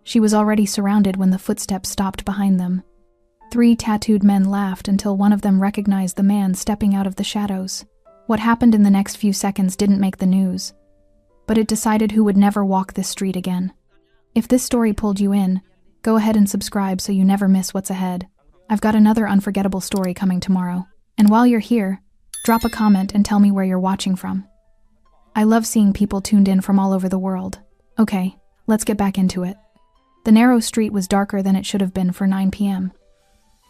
She was already surrounded when the footsteps stopped behind them. 3 tattooed men laughed until one of them recognized the man stepping out of the shadows. What happened in the next few seconds didn't make the news, but it decided who would never walk this street again. If this story pulled you in, go ahead and subscribe so you never miss what's ahead. I've got another unforgettable story coming tomorrow. And while you're here, drop a comment and tell me where you're watching from. I love seeing people tuned in from all over the world. Okay, let's get back into it. The narrow street was darker than it should have been for 9 p.m.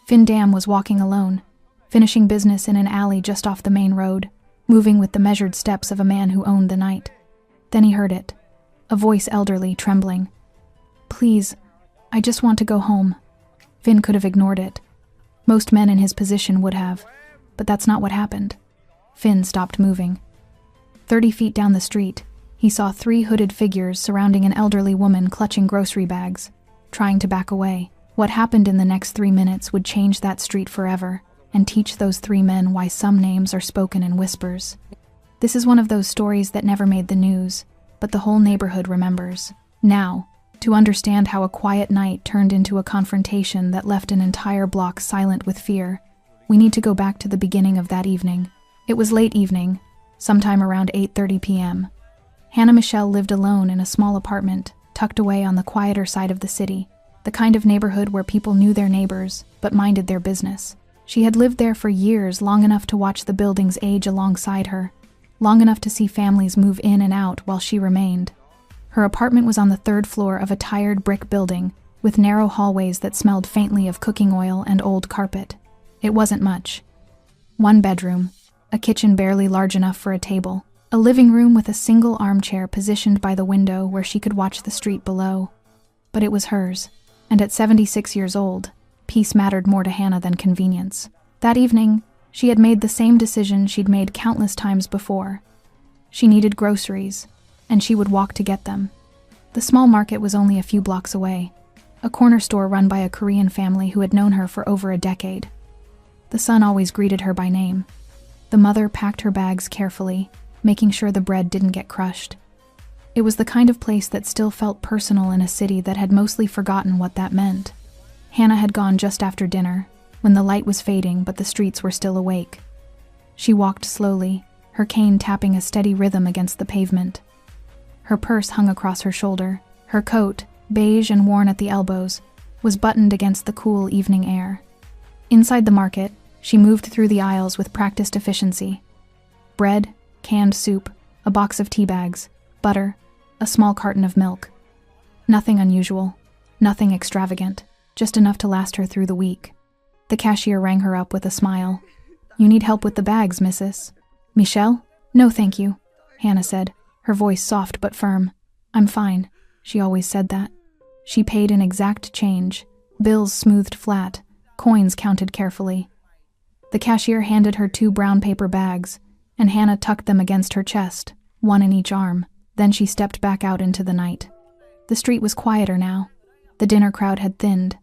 Finn Dam was walking alone, finishing business in an alley just off the main road, moving with the measured steps of a man who owned the night. Then he heard it, a voice elderly, trembling. "Please, I just want to go home." Finn could have ignored it. Most men in his position would have, but that's not what happened. Finn stopped moving. 30 feet down the street, he saw 3 hooded figures surrounding an elderly woman clutching grocery bags, trying to back away. What happened in the next 3 minutes would change that street forever and teach those 3 men why some names are spoken in whispers. This is one of those stories that never made the news, but the whole neighborhood remembers. Now, to understand how a quiet night turned into a confrontation that left an entire block silent with fear, we need to go back to the beginning of that evening. It was late evening, sometime around 8:30 p.m. Hannah Michelle lived alone in a small apartment, tucked away on the quieter side of the city, the kind of neighborhood where people knew their neighbors, but minded their business. She had lived there for years, long enough to watch the buildings age alongside her, long enough to see families move in and out while she remained. Her apartment was on the 3rd floor of a tired brick building, with narrow hallways that smelled faintly of cooking oil and old carpet. It wasn't much. 1 bedroom, a kitchen barely large enough for a table, a living room with a single armchair positioned by the window where she could watch the street below. But it was hers, and at 76 years old, peace mattered more to Hannah than convenience. That evening, she had made the same decision she'd made countless times before. She needed groceries, and she would walk to get them. The small market was only a few blocks away, a corner store run by a Korean family who had known her for over a decade. The son always greeted her by name. The mother packed her bags carefully, making sure the bread didn't get crushed. It was the kind of place that still felt personal in a city that had mostly forgotten what that meant. Hannah had gone just after dinner, when the light was fading but the streets were still awake. She walked slowly, her cane tapping a steady rhythm against the pavement. Her purse hung across her shoulder. Her coat, beige and worn at the elbows, was buttoned against the cool evening air. Inside the market, she moved through the aisles with practiced efficiency. Bread, canned soup, a box of tea bags, butter, a small carton of milk. Nothing unusual, nothing extravagant, just enough to last her through the week. The cashier rang her up with a smile. "You need help with the bags, missus?" "Michelle?" "No, thank you," Hannah said, her voice soft but firm. "I'm fine." She always said that. She paid in exact change, bills smoothed flat, coins counted carefully. The cashier handed her 2 brown paper bags, and Hannah tucked them against her chest, 1 in each arm. Then she stepped back out into the night. The street was quieter now. The dinner crowd had thinned.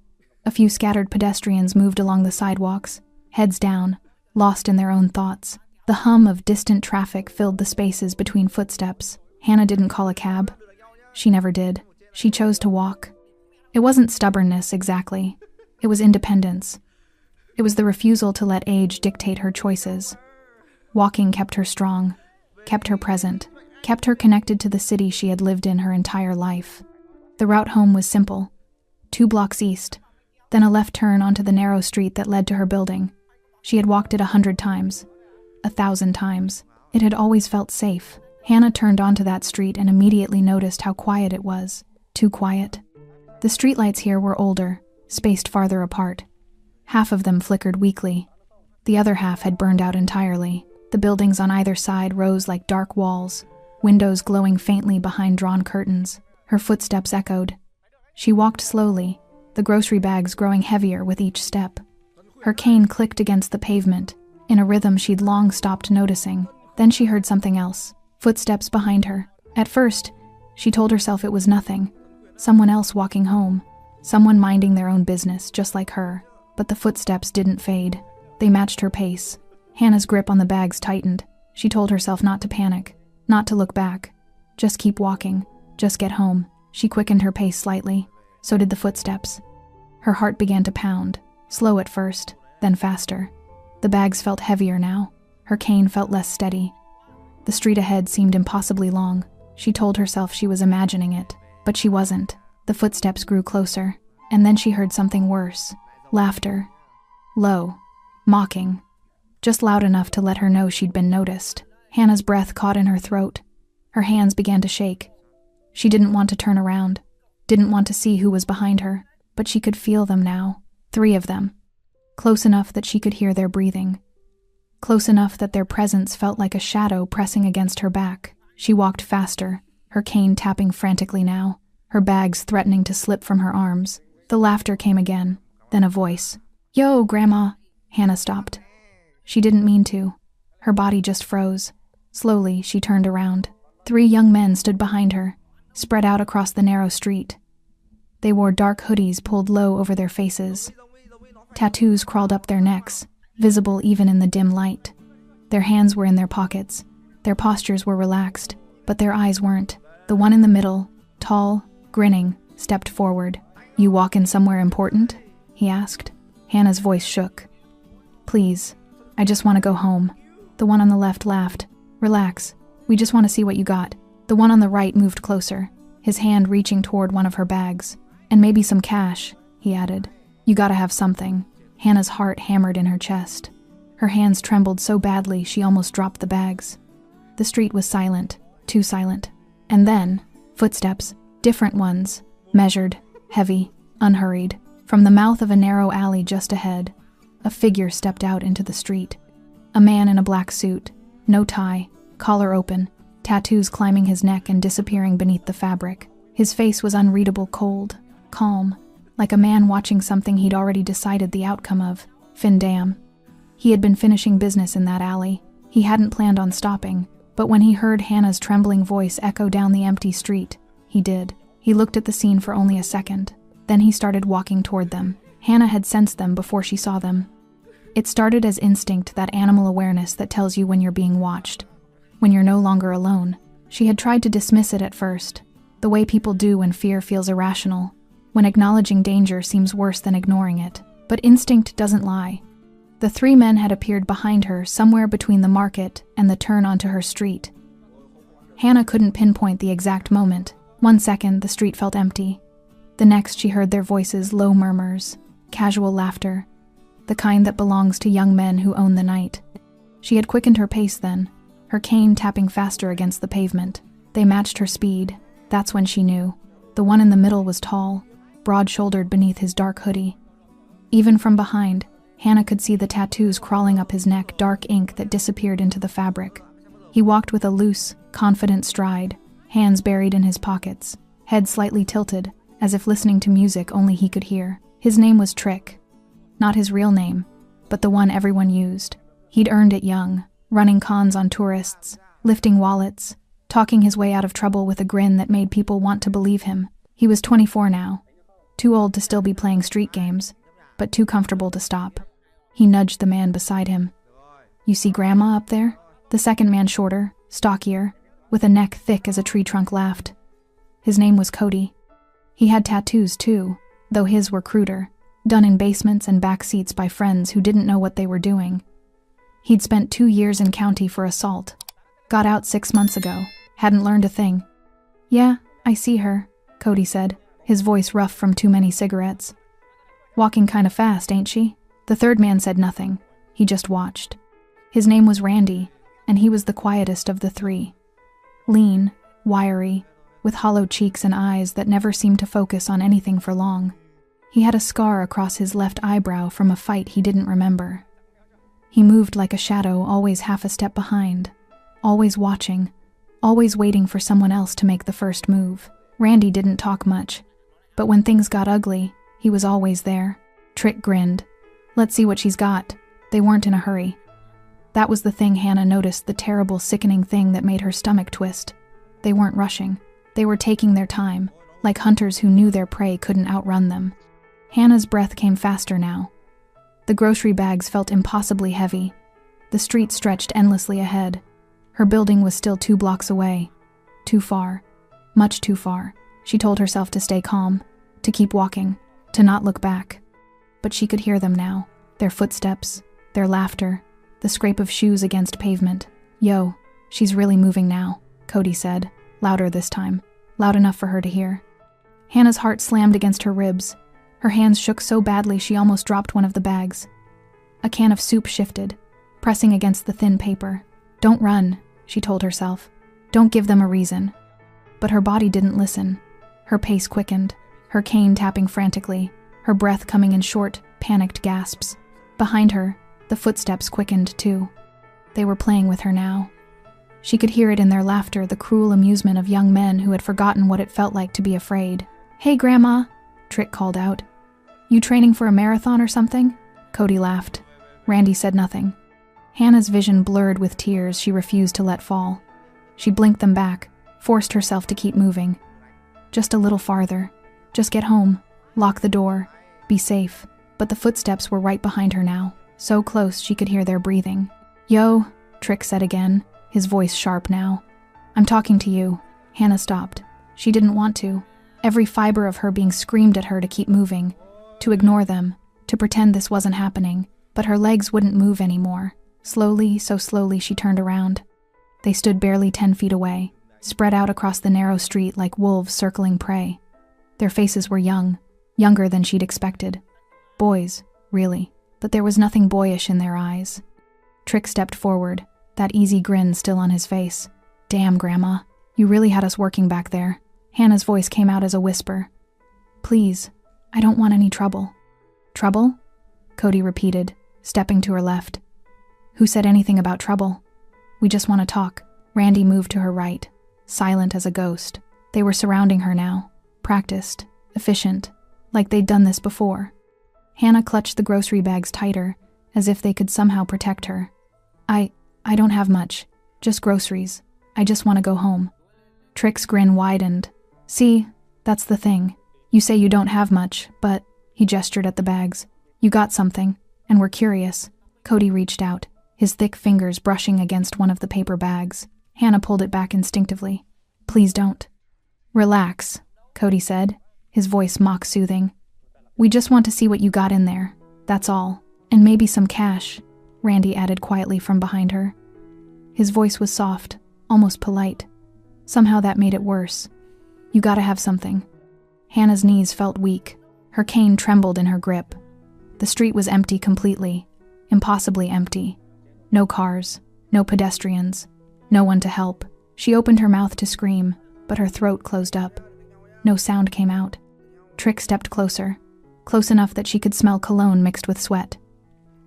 A few scattered pedestrians moved along the sidewalks, heads down, lost in their own thoughts. The hum of distant traffic filled the spaces between footsteps. Hannah didn't call a cab. She never did. She chose to walk. It wasn't stubbornness, exactly. It was independence. It was the refusal to let age dictate her choices. Walking kept her strong, kept her present, kept her connected to the city she had lived in her entire life. The route home was simple. 2 blocks east, then a left turn onto the narrow street that led to her building. She had walked it 100 times, 1,000 times. It had always felt safe. Hannah turned onto that street and immediately noticed how quiet it was. Too quiet. The streetlights here were older, spaced farther apart. Half of them flickered weakly. The other half had burned out entirely. The buildings on either side rose like dark walls, windows glowing faintly behind drawn curtains. Her footsteps echoed. She walked slowly, the grocery bags growing heavier with each step. Her cane clicked against the pavement, in a rhythm she'd long stopped noticing. Then she heard something else. Footsteps behind her. At first, she told herself it was nothing. Someone else walking home. Someone minding their own business, just like her. But the footsteps didn't fade. They matched her pace. Hannah's grip on the bags tightened. She told herself not to panic, not to look back. Just keep walking. Just get home. She quickened her pace slightly. So did the footsteps. Her heart began to pound, slow at first, then faster. The bags felt heavier now. Her cane felt less steady. The street ahead seemed impossibly long. She told herself she was imagining it, but she wasn't. The footsteps grew closer, and then she heard something worse. Laughter. Low. Mocking. Just loud enough to let her know she'd been noticed. Hannah's breath caught in her throat. Her hands began to shake. She didn't want to turn around, didn't want to see who was behind her, but she could feel them now. 3 of them. Close enough that she could hear their breathing. Close enough that their presence felt like a shadow pressing against her back. She walked faster, her cane tapping frantically now, her bags threatening to slip from her arms. The laughter came again, then a voice. "Yo, Grandma!" Hannah stopped. She didn't mean to. Her body just froze. Slowly, she turned around. 3 young men stood behind her, spread out across the narrow street. They wore dark hoodies pulled low over their faces. Tattoos crawled up their necks, visible even in the dim light. Their hands were in their pockets. Their postures were relaxed, but their eyes weren't. The one in the middle, tall, grinning, stepped forward. "You walkin' somewhere important?" he asked. Hannah's voice shook. "Please, I just want to go home." The one on the left laughed. "Relax, we just want to see what you got." The one on the right moved closer, his hand reaching toward one of her bags. "And maybe some cash," he added. "You gotta have something." Hannah's heart hammered in her chest. Her hands trembled so badly she almost dropped the bags. The street was silent, too silent. And then, footsteps, different ones, measured, heavy, unhurried. From the mouth of a narrow alley just ahead, a figure stepped out into the street. A man in a black suit, no tie, collar open, tattoos climbing his neck and disappearing beneath the fabric. His face was unreadable cold, calm, like a man watching something he'd already decided the outcome of. Findam. He had been finishing business in that alley. He hadn't planned on stopping, but when he heard Hannah's trembling voice echo down the empty street, he did. He looked at the scene for only a second. Then he started walking toward them. Hannah had sensed them before she saw them. It started as instinct, that animal awareness that tells you when you're being watched, when you're no longer alone. She had tried to dismiss it at first, the way people do when fear feels irrational, when acknowledging danger seems worse than ignoring it. But instinct doesn't lie. The 3 men had appeared behind her somewhere between the market and the turn onto her street. Hannah couldn't pinpoint the exact moment. One second, the street felt empty. The next, she heard their voices, low murmurs, casual laughter, the kind that belongs to young men who own the night. She had quickened her pace then, her cane tapping faster against the pavement. They matched her speed. That's when she knew. The one in the middle was tall, broad-shouldered beneath his dark hoodie. Even from behind, Hannah could see the tattoos crawling up his neck, dark ink that disappeared into the fabric. He walked with a loose, confident stride, hands buried in his pockets, head slightly tilted, as if listening to music only he could hear. His name was Trick. Not his real name, but the one everyone used. He'd earned it young, running cons on tourists, lifting wallets, talking his way out of trouble with a grin that made people want to believe him. He was 24 now, too old to still be playing street games, but too comfortable to stop. He nudged the man beside him. "You see Grandma up there?" The second man, shorter, stockier, with a neck thick as a tree trunk, laughed. His name was Cody. He had tattoos too, though his were cruder, done in basements and back seats by friends who didn't know what they were doing. He'd spent 2 years in county for assault. Got out 6 months ago. Hadn't learned a thing. "Yeah, I see her," Cody said, his voice rough from too many cigarettes. "Walking kinda fast, ain't she?" The third man said nothing. He just watched. His name was Randy, and he was the quietest of the 3. Lean, wiry, with hollow cheeks and eyes that never seemed to focus on anything for long. He had a scar across his left eyebrow from a fight he didn't remember. He moved like a shadow, always half a step behind, always watching, always waiting for someone else to make the first move. Randy didn't talk much, but when things got ugly, he was always there. Trick grinned. "Let's see what she's got." They weren't in a hurry. That was the thing Hannah noticed, the terrible, sickening thing that made her stomach twist. They weren't rushing. They were taking their time, like hunters who knew their prey couldn't outrun them. Hannah's breath came faster now. The grocery bags felt impossibly heavy. The street stretched endlessly ahead. Her building was still 2 blocks away. Too far. Much too far. She told herself to stay calm. to keep walking, to not look back. But she could hear them now, their footsteps, their laughter, the scrape of shoes against pavement. "Yo, she's really moving now," Cody said, louder this time, loud enough for her to hear. Hannah's heart slammed against her ribs. Her hands shook so badly she almost dropped one of the bags. A can of soup shifted, pressing against the thin paper. "Don't run," she told herself. "Don't give them a reason." But her body didn't listen. Her pace quickened, her cane tapping frantically, her breath coming in short, panicked gasps. Behind her, the footsteps quickened too. They were playing with her now. She could hear it in their laughter, the cruel amusement of young men who had forgotten what it felt like to be afraid. "Hey, Grandma," Trick called out. "You training for a marathon or something?" Cody laughed. Randy said nothing. Hannah's vision blurred with tears she refused to let fall. She blinked them back, forced herself to keep moving. Just a little farther. Just get home. Lock the door. Be safe. But the footsteps were right behind her now, so close she could hear their breathing. "Yo," Trick said again, his voice sharp now. "I'm talking to you." Hannah stopped. She didn't want to. Every fiber of her being screamed at her to keep moving, to ignore them, to pretend this wasn't happening, but her legs wouldn't move anymore. Slowly, so slowly she turned around. They stood barely 10 feet away, spread out across the narrow street like wolves circling prey. Their faces were young, younger than she'd expected. Boys, really, but there was nothing boyish in their eyes. Trick stepped forward, that easy grin still on his face. "Damn, Grandma, you really had us working back there." Hannah's voice came out as a whisper. "Please, I don't want any trouble." "Trouble?" Cody repeated, stepping to her left. "Who said anything about trouble? We just want to talk." Randy moved to her right, silent as a ghost. They were surrounding her now, practiced, efficient, like they'd done this before. Hannah clutched the grocery bags tighter, as if they could somehow protect her. I don't have much, just groceries. I just want to go home." Trick's grin widened. "See, that's the thing. You say you don't have much, but," he gestured at the bags, "you got something, and we're curious." Cody reached out, his thick fingers brushing against one of the paper bags. Hannah pulled it back instinctively. "Please don't." "Relax," Cody said, his voice mock-soothing. "We just want to see what you got in there, that's all. And maybe some cash," Randy added quietly from behind her. His voice was soft, almost polite. Somehow that made it worse. "You gotta have something." Hannah's knees felt weak. Her cane trembled in her grip. The street was empty completely, impossibly empty. No cars, no pedestrians, no one to help. She opened her mouth to scream, but her throat closed up. No sound came out. Trick stepped closer, close enough that she could smell cologne mixed with sweat.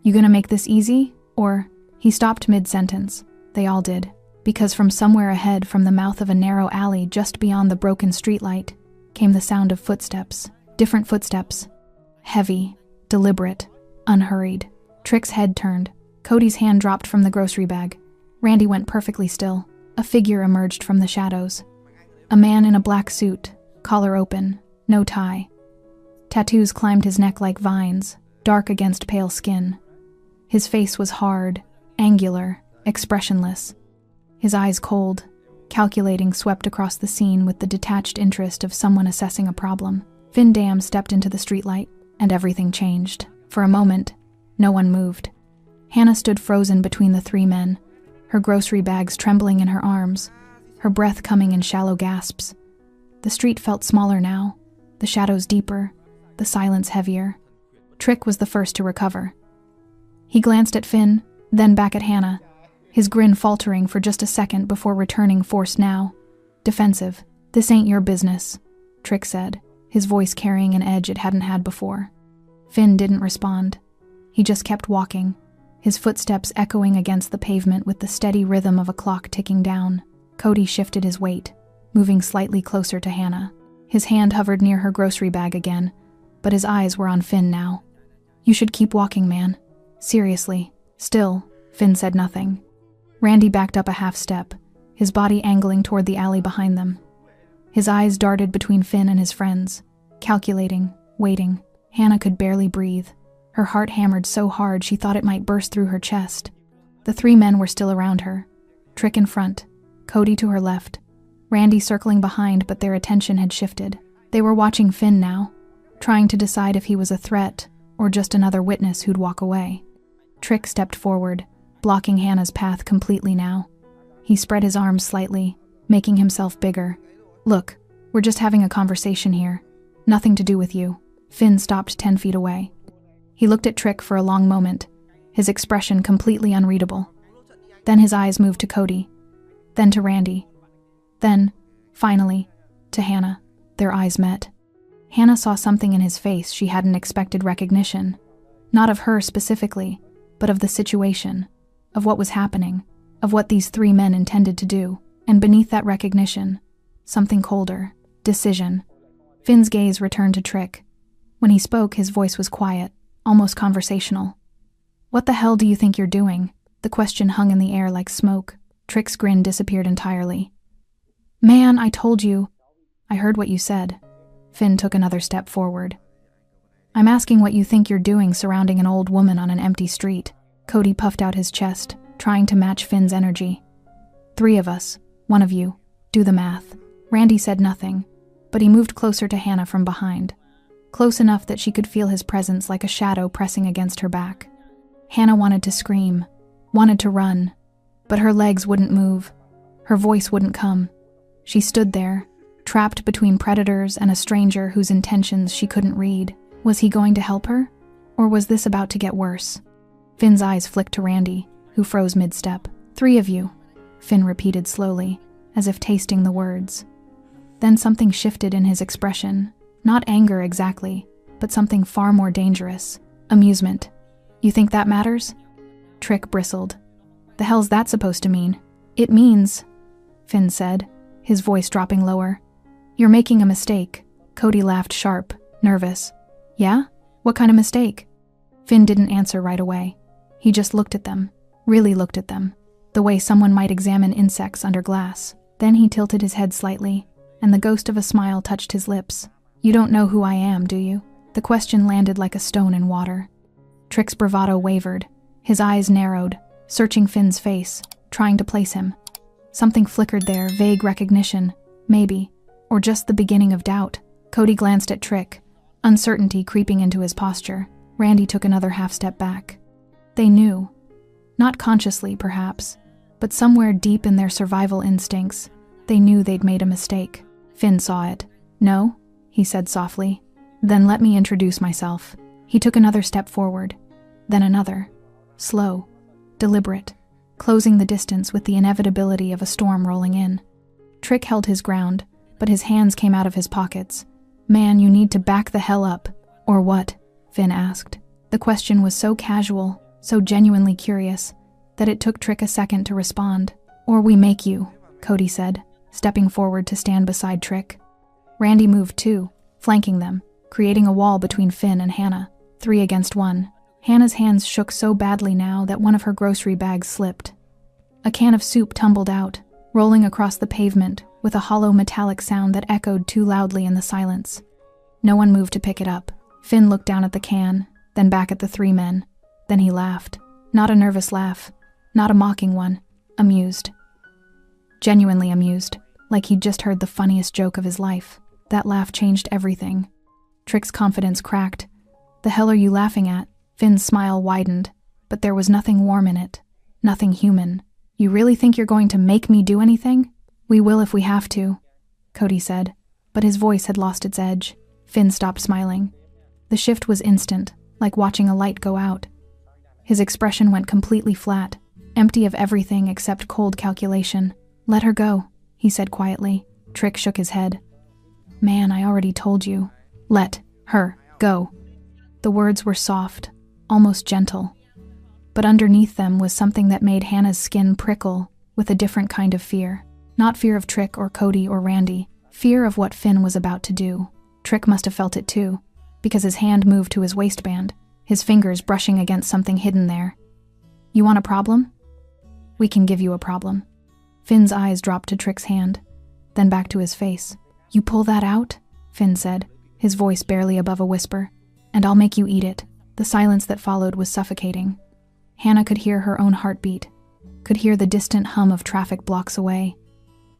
"You gonna make this easy, or—" He stopped mid-sentence. They all did, because from somewhere ahead, from the mouth of a narrow alley just beyond the broken streetlight, came the sound of footsteps. Different footsteps. Heavy, deliberate, unhurried. Trick's head turned. Cody's hand dropped from the grocery bag. Randy went perfectly still. A figure emerged from the shadows. A man in a black suit, collar open, no tie. Tattoos climbed his neck like vines, dark against pale skin. His face was hard, angular, expressionless. His eyes cold, calculating, swept across the scene with the detached interest of someone assessing a problem. Finn Dam stepped into the streetlight, and everything changed. For a moment, no one moved. Hannah stood frozen between the three men, her grocery bags trembling in her arms, her breath coming in shallow gasps. The street felt smaller now, the shadows deeper, the silence heavier. Trick was the first to recover. He glanced at Finn, then back at Hannah, his grin faltering for just a second before returning force now. Defensive. "This ain't your business," Trick said, his voice carrying an edge it hadn't had before. Finn didn't respond. He just kept walking, his footsteps echoing against the pavement with the steady rhythm of a clock ticking down. Cody shifted his weight, moving slightly closer to Hannah. His hand hovered near her grocery bag again, but his eyes were on Finn now. "You should keep walking, man. Seriously." Still, Finn said nothing. Randy backed up a half step, his body angling toward the alley behind them. His eyes darted between Finn and his friends, calculating, waiting. Hannah could barely breathe. Her heart hammered so hard she thought it might burst through her chest. The three men were still around her. Trick in front, Cody to her left, Randy circling behind, but their attention had shifted. They were watching Finn now, trying to decide if he was a threat or just another witness who'd walk away. Trick stepped forward, blocking Hannah's path completely now. He spread his arms slightly, making himself bigger. "Look, we're just having a conversation here. Nothing to do with you." Finn stopped 10 feet away. He looked at Trick for a long moment, his expression completely unreadable. Then his eyes moved to Cody, then to Randy, then, finally, to Hannah. Their eyes met. Hannah saw something in his face she hadn't expected recognition. Not of her specifically, but of the situation, of what was happening, of what these three men intended to do, and beneath that recognition, something colder, decision. Finn's gaze returned to Trick. When he spoke, his voice was quiet, almost conversational. "What the hell do you think you're doing?" The question hung in the air like smoke. Trick's grin disappeared entirely. "Man, I told you." "I heard what you said." Finn took another step forward. "I'm asking what you think you're doing surrounding an old woman on an empty street." Cody puffed out his chest, trying to match Finn's energy. "3 of us, 1 of you. Do the math." Randy said nothing, but he moved closer to Hannah from behind, close enough that she could feel his presence like a shadow pressing against her back. Hannah wanted to scream, wanted to run, but her legs wouldn't move. Her voice wouldn't come. She stood there, trapped between predators and a stranger whose intentions she couldn't read. Was he going to help her? Or was this about to get worse? Finn's eyes flicked to Randy, who froze mid-step. 3 of you, Finn repeated slowly, as if tasting the words. Then something shifted in his expression. Not anger exactly, but something far more dangerous. Amusement. "You think that matters?" Trick bristled. "The hell's that supposed to mean?" "It means," Finn said, his voice dropping lower, "you're making a mistake." Cody laughed sharp, nervous. "Yeah? What kind of mistake?" Finn didn't answer right away. He just looked at them, really looked at them, the way someone might examine insects under glass. Then he tilted his head slightly, and the ghost of a smile touched his lips. "You don't know who I am, do you?" The question landed like a stone in water. Trick's bravado wavered, his eyes narrowed, searching Finn's face, trying to place him. Something flickered there, vague recognition, maybe, or just the beginning of doubt. Cody glanced at Trick, uncertainty creeping into his posture. Randy took another half-step back. They knew. Not consciously, perhaps, but somewhere deep in their survival instincts, they knew they'd made a mistake. Finn saw it. "No?" he said softly. "Then let me introduce myself." He took another step forward, then another. Slow, deliberate, closing the distance with the inevitability of a storm rolling in. Trick held his ground, but his hands came out of his pockets. "Man, you need to back the hell up." "Or what?" Finn asked. The question was so casual, so genuinely curious, that it took Trick a second to respond. "Or we make you," Cody said, stepping forward to stand beside Trick. Randy moved too, flanking them, creating a wall between Finn and Hannah, 3 against 1. Hannah's hands shook so badly now that one of her grocery bags slipped. A can of soup tumbled out, rolling across the pavement with a hollow metallic sound that echoed too loudly in the silence. No one moved to pick it up. Finn looked down at the can, then back at the 3 men. Then he laughed. Not a nervous laugh, not a mocking one, amused. Genuinely amused, like he'd just heard the funniest joke of his life. That laugh changed everything. Trick's confidence cracked. "The hell are you laughing at?" Finn's smile widened, but there was nothing warm in it, nothing human. "You really think you're going to make me do anything?" "We will if we have to," Cody said, but his voice had lost its edge. Finn stopped smiling. The shift was instant, like watching a light go out. His expression went completely flat, empty of everything except cold calculation. "Let her go," he said quietly. Trick shook his head. "Man, I already told you. Let her go." The words were soft, almost gentle, but underneath them was something that made Hannah's skin prickle with a different kind of fear. Not fear of Trick or Cody or Randy, fear of what Finn was about to do. Trick must have felt it too, because his hand moved to his waistband, his fingers brushing against something hidden there. "You want a problem?" "We can give you a problem." Finn's eyes dropped to Trick's hand, then back to his face. "You pull that out?" Finn said, his voice barely above a whisper. "And I'll make you eat it." The silence that followed was suffocating. Hannah could hear her own heartbeat, could hear the distant hum of traffic blocks away,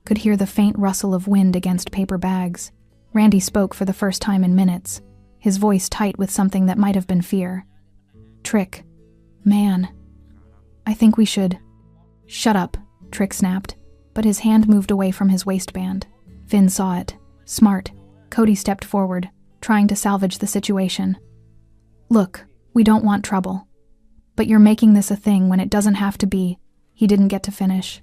could hear the faint rustle of wind against paper bags. Randy spoke for the first time in minutes, his voice tight with something that might have been fear. "Trick. Man. I think we should—" "Shut up," Trick snapped, but his hand moved away from his waistband. Finn saw it. Smart. Cody stepped forward, trying to salvage the situation. "Look, we don't want trouble. But you're making this a thing when it doesn't have to be." He didn't get to finish.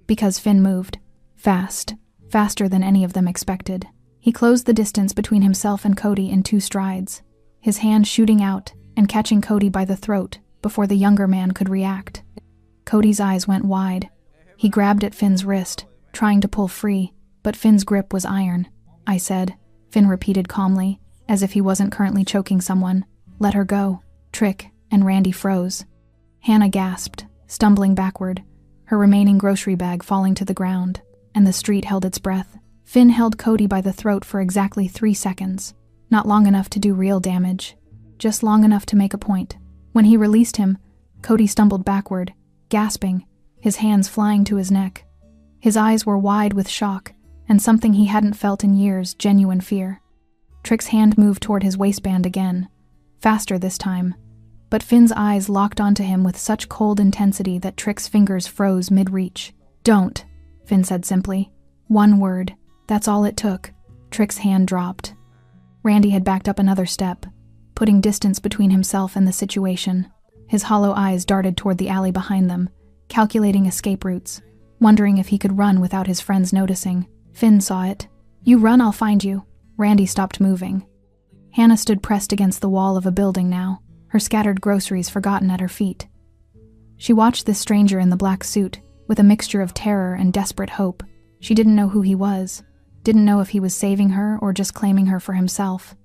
Because Finn moved. Fast. Faster than any of them expected. He closed the distance between himself and Cody in 2 strides, his hand shooting out and catching Cody by the throat before the younger man could react. Cody's eyes went wide. He grabbed at Finn's wrist, trying to pull free, but Finn's grip was iron. "I said," Finn repeated calmly, as if he wasn't currently choking someone. "Let her go." Trick and Randy froze. Hannah gasped, stumbling backward, her remaining grocery bag falling to the ground, and the street held its breath. Finn held Cody by the throat for exactly 3 seconds, not long enough to do real damage, just long enough to make a point. When he released him, Cody stumbled backward, gasping, his hands flying to his neck. His eyes were wide with shock, and something he hadn't felt in years, genuine fear. Trick's hand moved toward his waistband again, faster this time, but Finn's eyes locked onto him with such cold intensity that Trick's fingers froze mid-reach. "Don't," Finn said simply. 1 word. That's all it took. Trick's hand dropped. Randy had backed up another step, putting distance between himself and the situation. His hollow eyes darted toward the alley behind them, calculating escape routes, wondering if he could run without his friends noticing. Finn saw it. "You run, I'll find you." Randy stopped moving. Hannah stood pressed against the wall of a building now, her scattered groceries forgotten at her feet. She watched this stranger in the black suit, with a mixture of terror and desperate hope. She didn't know who he was, didn't know if he was saving her or just claiming her for himself.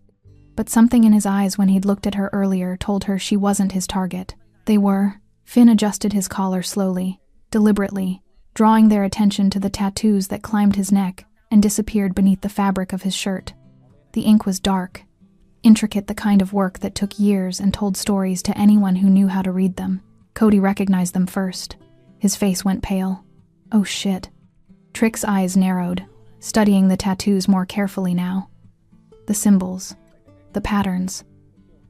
But something in his eyes when he'd looked at her earlier told her she wasn't his target. They were. Finn adjusted his collar slowly, deliberately, drawing their attention to the tattoos that climbed his neck and disappeared beneath the fabric of his shirt. The ink was dark, intricate, the kind of work that took years and told stories to anyone who knew how to read them. Cody recognized them first. His face went pale. Oh shit. Trick's eyes narrowed, studying the tattoos more carefully now. The symbols, the patterns,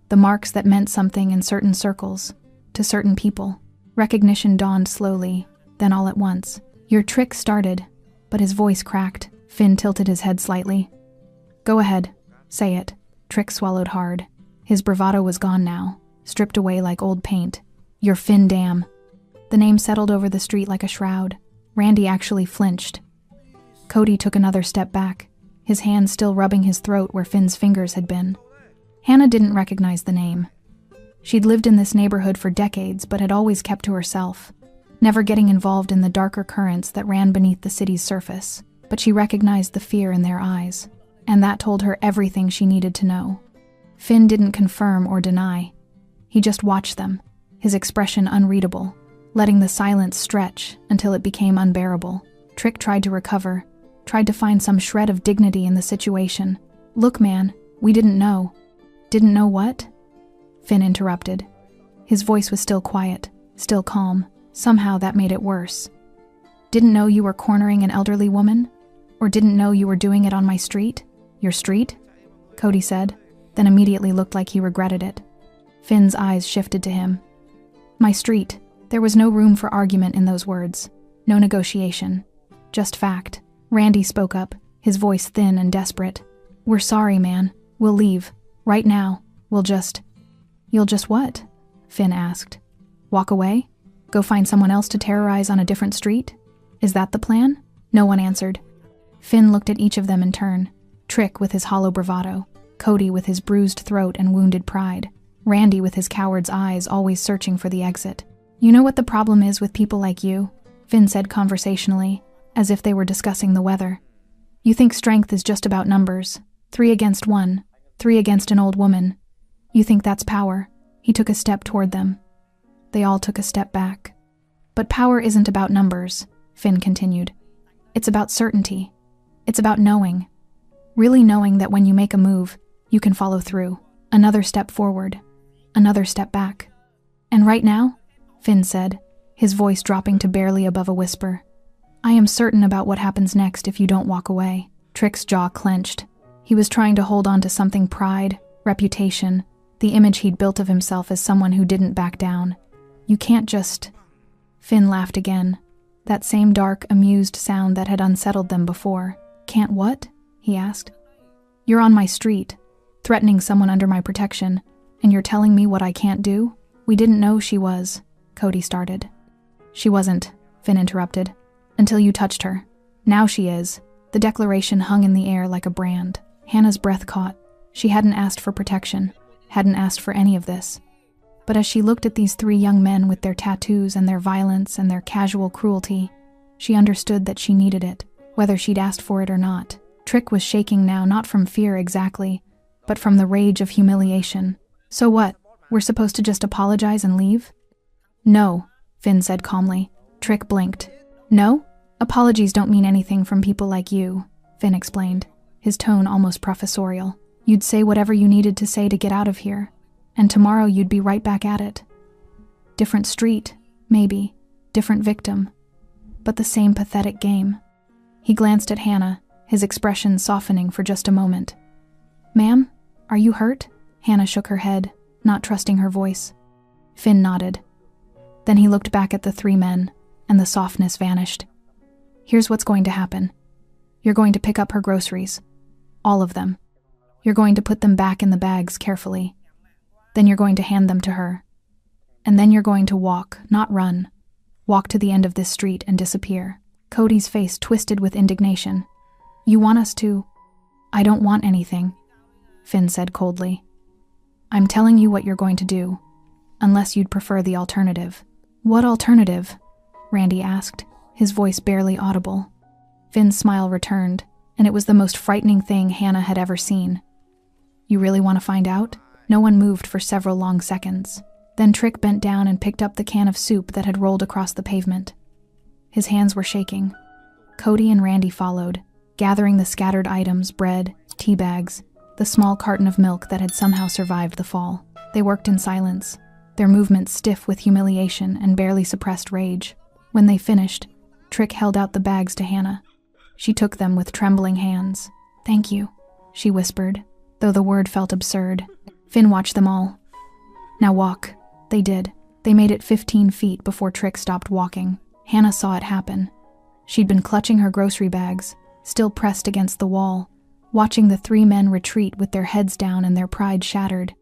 the marks that meant something in certain circles, to certain people. Recognition dawned slowly, then all at once. "Your trick started," but his voice cracked. Finn tilted his head slightly. "Go ahead, say it." Trick swallowed hard. His bravado was gone now, stripped away like old paint. "You're Finn Dam." The name settled over the street like a shroud. Randy actually flinched. Cody took another step back, his hand still rubbing his throat where Finn's fingers had been. Hannah didn't recognize the name. She'd lived in this neighborhood for decades but had always kept to herself, never getting involved in the darker currents that ran beneath the city's surface. But she recognized the fear in their eyes, and that told her everything she needed to know. Finn didn't confirm or deny. He just watched them, his expression unreadable, letting the silence stretch until it became unbearable. Trick tried to recover, tried to find some shred of dignity in the situation. "Look, man, we didn't know." "Didn't know what?" Finn interrupted. His voice was still quiet, still calm. Somehow that made it worse. "Didn't know you were cornering an elderly woman? Or didn't know you were doing it on my street?" "Your street?" Cody said, then immediately looked like he regretted it. Finn's eyes shifted to him. "My street." There was no room for argument in those words. No negotiation. Just fact. Randy spoke up, his voice thin and desperate. "We're sorry, man. We'll leave. Right now. We'll just—" "You'll just what?" Finn asked. "Walk away? Go find someone else to terrorize on a different street? Is that the plan?" No one answered. Finn looked at each of them in turn. Trick with his hollow bravado, Cody with his bruised throat and wounded pride, Randy with his coward's eyes always searching for the exit. "You know what the problem is with people like you?" Finn said conversationally, as if they were discussing the weather. "You think strength is just about numbers. 3 against 1, 3 against an old woman. You think that's power." He took a step toward them. They all took a step back. "But power isn't about numbers," Finn continued. "It's about certainty. It's about knowing. Really knowing that when you make a move, you can follow through. Another step forward. Another step back. And right now," Finn said, his voice dropping to barely above a whisper, "I am certain about what happens next if you don't walk away." Trick's jaw clenched. He was trying to hold on to something Reputation, the image he'd built of himself as someone who didn't back down. You can't just... Finn laughed again, that same dark, amused sound that had unsettled them before. Can't what? He asked. You're on my street, threatening someone under my protection, and you're telling me what I can't do? We didn't know she was, Cody started. She wasn't, Finn interrupted, until you touched her. Now she is. The declaration hung in the air like a brand. Hannah's breath caught. She hadn't asked for protection, hadn't asked for any of this. But as she looked at these three young men with their tattoos and their violence and their casual cruelty, she understood that she needed it, whether she'd asked for it or not. Trick was shaking now, not from fear exactly, but from the rage of humiliation. So what? We're supposed to just apologize and leave? No, Finn said calmly. Trick blinked. No? Apologies don't mean anything from people like you, Finn explained, his tone almost professorial. You'd say whatever you needed to say to get out of here, and tomorrow you'd be right back at it. Different street, maybe, different victim, but the same pathetic game. He glanced at Hannah, his expression softening for just a moment. Ma'am, are you hurt? Hannah shook her head, not trusting her voice. Finn nodded. Then he looked back at the three men, and the softness vanished. Here's what's going to happen. You're going to pick up her groceries. All of them. You're going to put them back in the bags carefully. Then you're going to hand them to her. And then you're going to walk, not run. Walk to the end of this street and disappear. Cody's face twisted with indignation. You want us to... I don't want anything, Finn said coldly. I'm telling you what you're going to do, unless you'd prefer the alternative. What alternative? Randy asked, his voice barely audible. Finn's smile returned, and it was the most frightening thing Hannah had ever seen. You really want to find out? No one moved for several long seconds. Then Trick bent down and picked up the can of soup that had rolled across the pavement. His hands were shaking. Cody and Randy followed, gathering the scattered items, bread, tea bags, the small carton of milk that had somehow survived the fall. They worked in silence, their movements stiff with humiliation and barely suppressed rage. When they finished, Trick held out the bags to Hannah. She took them with trembling hands. Thank you, she whispered, though the word felt absurd. Finn watched them all. Now walk. They did. They made it 15 feet before Trick stopped walking. Hannah saw it happen. She'd been clutching her grocery bags, still pressed against the wall, watching the three men retreat with their heads down and their pride shattered.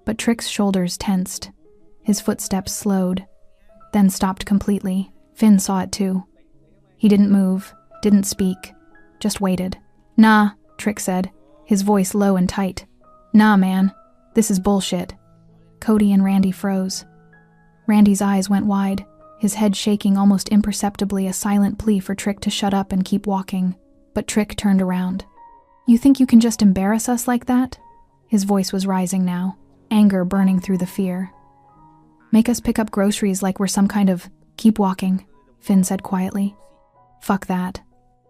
But Trick's shoulders tensed. His footsteps slowed, then stopped completely. Finn saw it too. He didn't move, didn't speak, just waited. Nah, Trick said, his voice low and tight. Nah, man, this is bullshit. Cody and Randy froze. Randy's eyes went wide, his head shaking almost imperceptibly, a silent plea for Trick to shut up and keep walking. But Trick turned around. You think you can just embarrass us like that? His voice was rising now, anger burning through the fear. Make us pick up groceries like we're some kind of... Keep walking, Finn said quietly. Fuck that.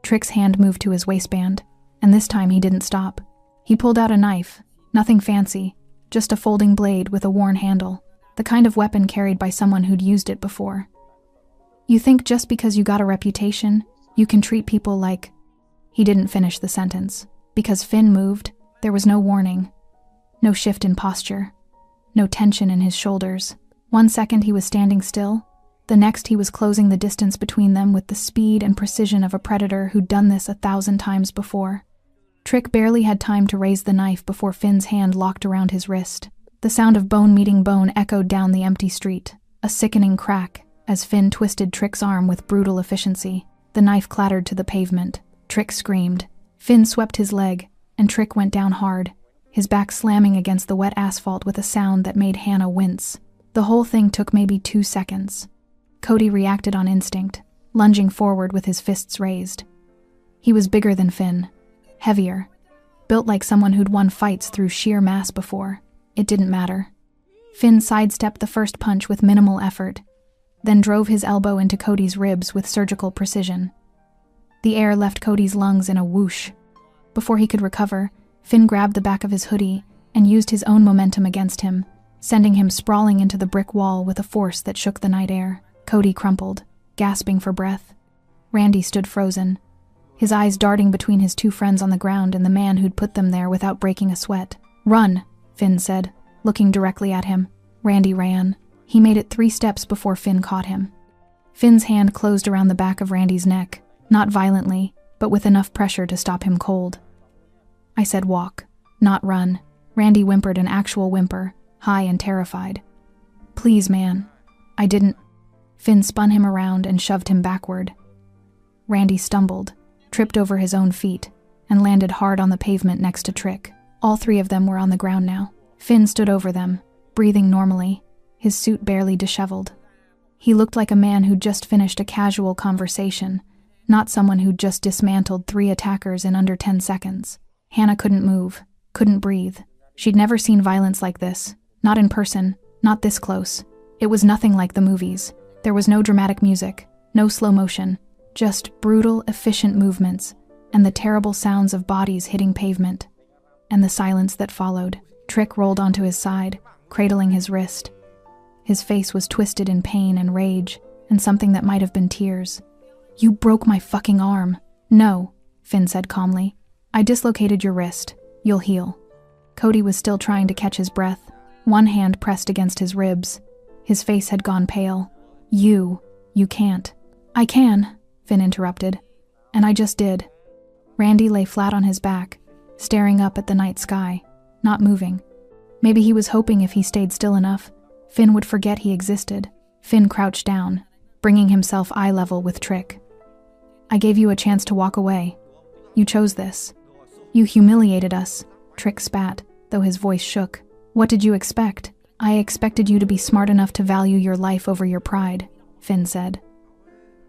Trick's hand moved to his waistband, and this time he didn't stop. He pulled out a knife, nothing fancy, just a folding blade with a worn handle, the kind of weapon carried by someone who'd used it before. You think just because you got a reputation, you can treat people like... He didn't finish the sentence. Because Finn moved, there was no warning. No shift in posture. No tension in his shoulders. 1 second he was standing still. The next he was closing the distance between them with the speed and precision of a predator who'd done this 1,000 times before. Trick barely had time to raise the knife before Finn's hand locked around his wrist. The sound of bone meeting bone echoed down the empty street, a sickening crack, as Finn twisted Trick's arm with brutal efficiency. The knife clattered to the pavement. Trick screamed. Finn swept his leg, and Trick went down hard, his back slamming against the wet asphalt with a sound that made Hannah wince. The whole thing took maybe 2 seconds. Cody reacted on instinct, lunging forward with his fists raised. He was bigger than Finn, heavier, built like someone who'd won fights through sheer mass before. It didn't matter. Finn sidestepped the first punch with minimal effort, then drove his elbow into Cody's ribs with surgical precision. The air left Cody's lungs in a whoosh. Before he could recover, Finn grabbed the back of his hoodie and used his own momentum against him, sending him sprawling into the brick wall with a force that shook the night air. Cody crumpled, gasping for breath. Randy stood frozen, his eyes darting between his two friends on the ground and the man who'd put them there without breaking a sweat. Run, Finn said, looking directly at him. Randy ran. He made it 3 steps before Finn caught him. Finn's hand closed around the back of Randy's neck, not violently, but with enough pressure to stop him cold. I said walk, not run. Randy whimpered an actual whimper, high and terrified. Please, man. I didn't. Finn spun him around and shoved him backward. Randy stumbled, tripped over his own feet, and landed hard on the pavement next to Trick. All 3 of them were on the ground now. Finn stood over them, breathing normally, his suit barely disheveled. He looked like a man who'd just finished a casual conversation, not someone who'd just dismantled 3 attackers in under 10 seconds. Hannah couldn't move, couldn't breathe. She'd never seen violence like this, not in person, not this close. It was nothing like the movies. There was no dramatic music, no slow motion, just brutal, efficient movements, and the terrible sounds of bodies hitting pavement. And the silence that followed. Trick rolled onto his side, cradling his wrist. His face was twisted in pain and rage, and something that might have been tears. You broke my fucking arm. No, Finn said calmly. I dislocated your wrist. You'll heal. Cody was still trying to catch his breath, one hand pressed against his ribs. His face had gone pale. You can't. I can, Finn interrupted. And I just did. Randy lay flat on his back, staring up at the night sky, not moving. Maybe he was hoping if he stayed still enough, Finn would forget he existed. Finn crouched down, bringing himself eye level with Trick. I gave you a chance to walk away. You chose this. You humiliated us, Trick spat, though his voice shook. What did you expect? I expected you to be smart enough to value your life over your pride, Finn said.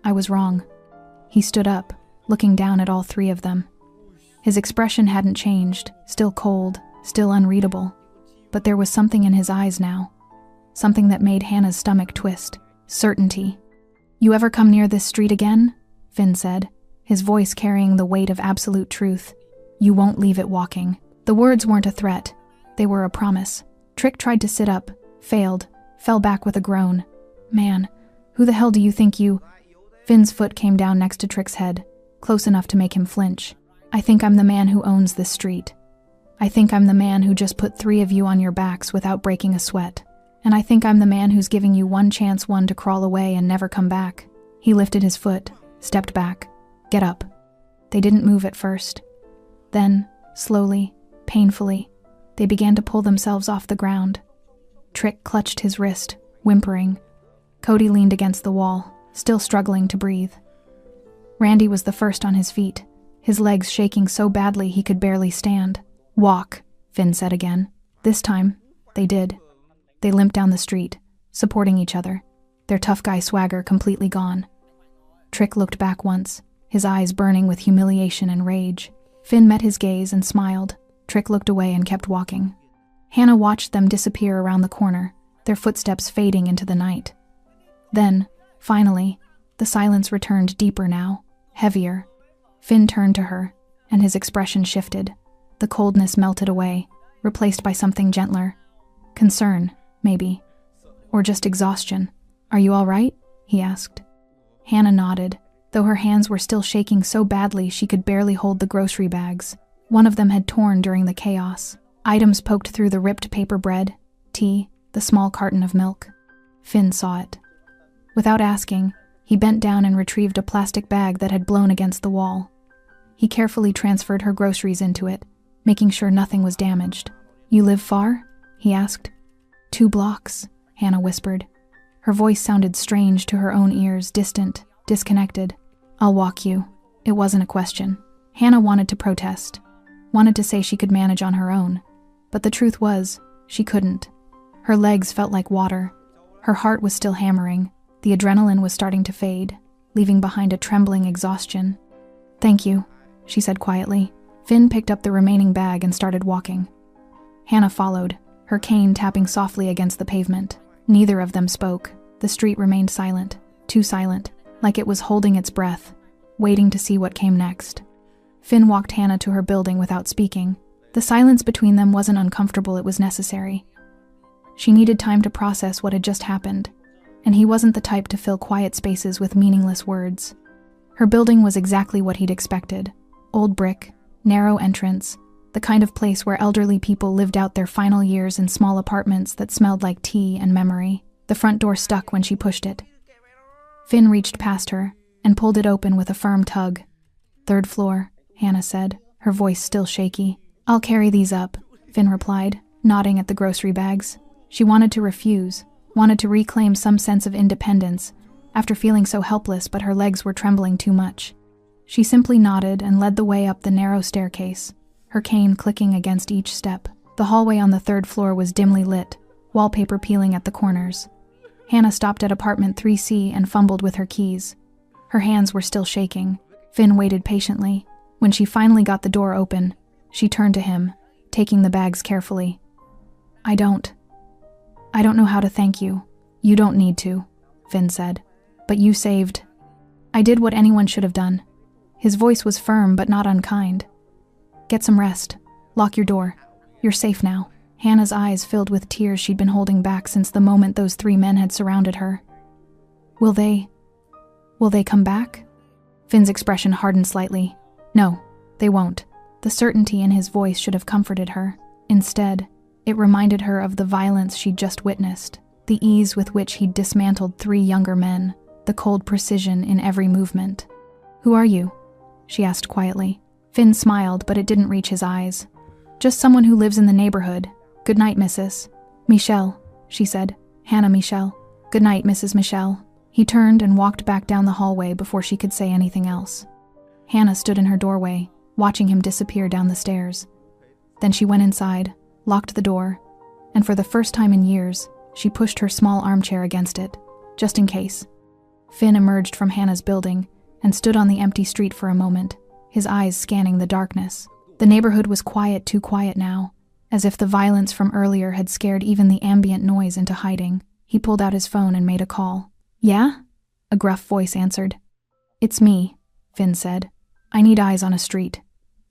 I was wrong. He stood up, looking down at all 3 of them. His expression hadn't changed, still cold, still unreadable. But there was something in his eyes now. Something that made Hannah's stomach twist. Certainty. You ever come near this street again? Finn said, his voice carrying the weight of absolute truth. You won't leave it walking. The words weren't a threat. They were a promise. Trick tried to sit up, failed, fell back with a groan. Man, who the hell do you think you... Finn's foot came down next to Trick's head, close enough to make him flinch. I think I'm the man who owns this street. I think I'm the man who just put 3 of you on your backs without breaking a sweat. And I think I'm the man who's giving you one chance to crawl away and never come back. He lifted his foot, stepped back. Get up. They didn't move at first. Then, slowly, painfully, they began to pull themselves off the ground. Trick clutched his wrist, whimpering. Cody leaned against the wall, still struggling to breathe. Randy was the first on his feet, his legs shaking so badly he could barely stand. Walk, Finn said again. This time, they did. They limped down the street, supporting each other, their tough guy swagger completely gone. Trick looked back once, his eyes burning with humiliation and rage. Finn met his gaze and smiled. Trick looked away and kept walking. Hannah watched them disappear around the corner, their footsteps fading into the night. Then, finally, the silence returned deeper now, heavier. Finn turned to her, and his expression shifted. The coldness melted away, replaced by something gentler. Concern, maybe. Or just exhaustion. Are you all right? He asked. Hannah nodded, though her hands were still shaking so badly she could barely hold the grocery bags. One of them had torn during the chaos. Items poked through the ripped paper bread, tea, the small carton of milk. Finn saw it. Without asking, he bent down and retrieved a plastic bag that had blown against the wall. He carefully transferred her groceries into it, making sure nothing was damaged. You live far? He asked. 2 blocks, Hannah whispered. Her voice sounded strange to her own ears, distant, disconnected. I'll walk you. It wasn't a question. Hannah wanted to protest, wanted to say she could manage on her own, but the truth was, she couldn't. Her legs felt like water. Her heart was still hammering. The adrenaline was starting to fade, leaving behind a trembling exhaustion. Thank you, she said quietly. Finn picked up the remaining bag and started walking. Hannah followed, her cane tapping softly against the pavement. Neither of them spoke. The street remained silent, too silent, like it was holding its breath, waiting to see what came next. Finn walked Hannah to her building without speaking. The silence between them wasn't uncomfortable, it was necessary. She needed time to process what had just happened, and he wasn't the type to fill quiet spaces with meaningless words. Her building was exactly what he'd expected. Old brick, narrow entrance, the kind of place where elderly people lived out their final years in small apartments that smelled like tea and memory. The front door stuck when she pushed it. Finn reached past her and pulled it open with a firm tug. "Third floor," Hannah said, her voice still shaky. "I'll carry these up," Finn replied, nodding at the grocery bags. She wanted to refuse, wanted to reclaim some sense of independence after feeling so helpless, but her legs were trembling too much. She simply nodded and led the way up the narrow staircase, her cane clicking against each step. The hallway on the third floor was dimly lit, wallpaper peeling at the corners. Hannah stopped at apartment 3C and fumbled with her keys. Her hands were still shaking. Finn waited patiently. When she finally got the door open, she turned to him, taking the bags carefully. I don't know how to thank you." "You don't need to," Finn said. "But you saved." "I did what anyone should have done." His voice was firm but not unkind. "Get some rest. Lock your door. You're safe now." Hannah's eyes filled with tears she'd been holding back since the moment those 3 men had surrounded her. Will they come back?" Finn's expression hardened slightly. "No, they won't." The certainty in his voice should have comforted her. Instead, it reminded her of the violence she'd just witnessed, the ease with which he'd dismantled 3 younger men, the cold precision in every movement. "Who are you?" she asked quietly. Finn smiled, but it didn't reach his eyes. "Just someone who lives in the neighborhood. Good night, Mrs. Michelle," she said. "Hannah Michelle." "Good night, Mrs. Michelle." He turned and walked back down the hallway before she could say anything else. Hannah stood in her doorway, watching him disappear down the stairs. Then she went inside, locked the door, and for the first time in years, she pushed her small armchair against it, just in case. Finn emerged from Hannah's building and stood on the empty street for a moment, his eyes scanning the darkness. The neighborhood was quiet, too quiet now, as if the violence from earlier had scared even the ambient noise into hiding. He pulled out his phone and made a call. "Yeah?" a gruff voice answered. "It's me," Finn said. "I need eyes on a street.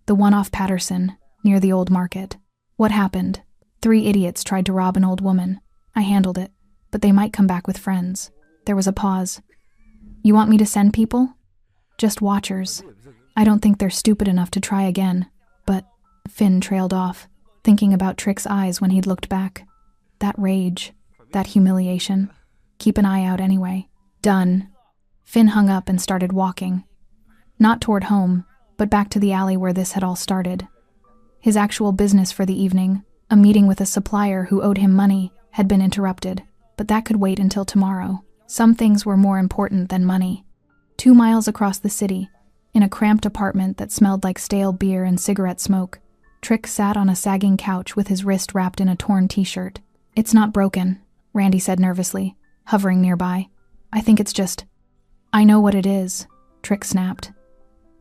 The one off Patterson, near the old market." "What happened?" 3 idiots tried to rob an old woman. I handled it, but they might come back with friends." There was a pause. "You want me to send people?" "Just watchers. I don't think they're stupid enough to try again, but..." Finn trailed off, thinking about Trick's eyes when he'd looked back. That rage, that humiliation. Keep an eye out anyway. "Done." Finn hung up and started walking. Not toward home, but back to the alley where this had all started. His actual business for the evening, a meeting with a supplier who owed him money, had been interrupted, but that could wait until tomorrow. Some things were more important than money. 2 miles across the city, in a cramped apartment that smelled like stale beer and cigarette smoke, Trick sat on a sagging couch with his wrist wrapped in a torn t-shirt. "It's not broken," Randy said nervously, hovering nearby. "I think it's just..." "I know what it is," Trick snapped.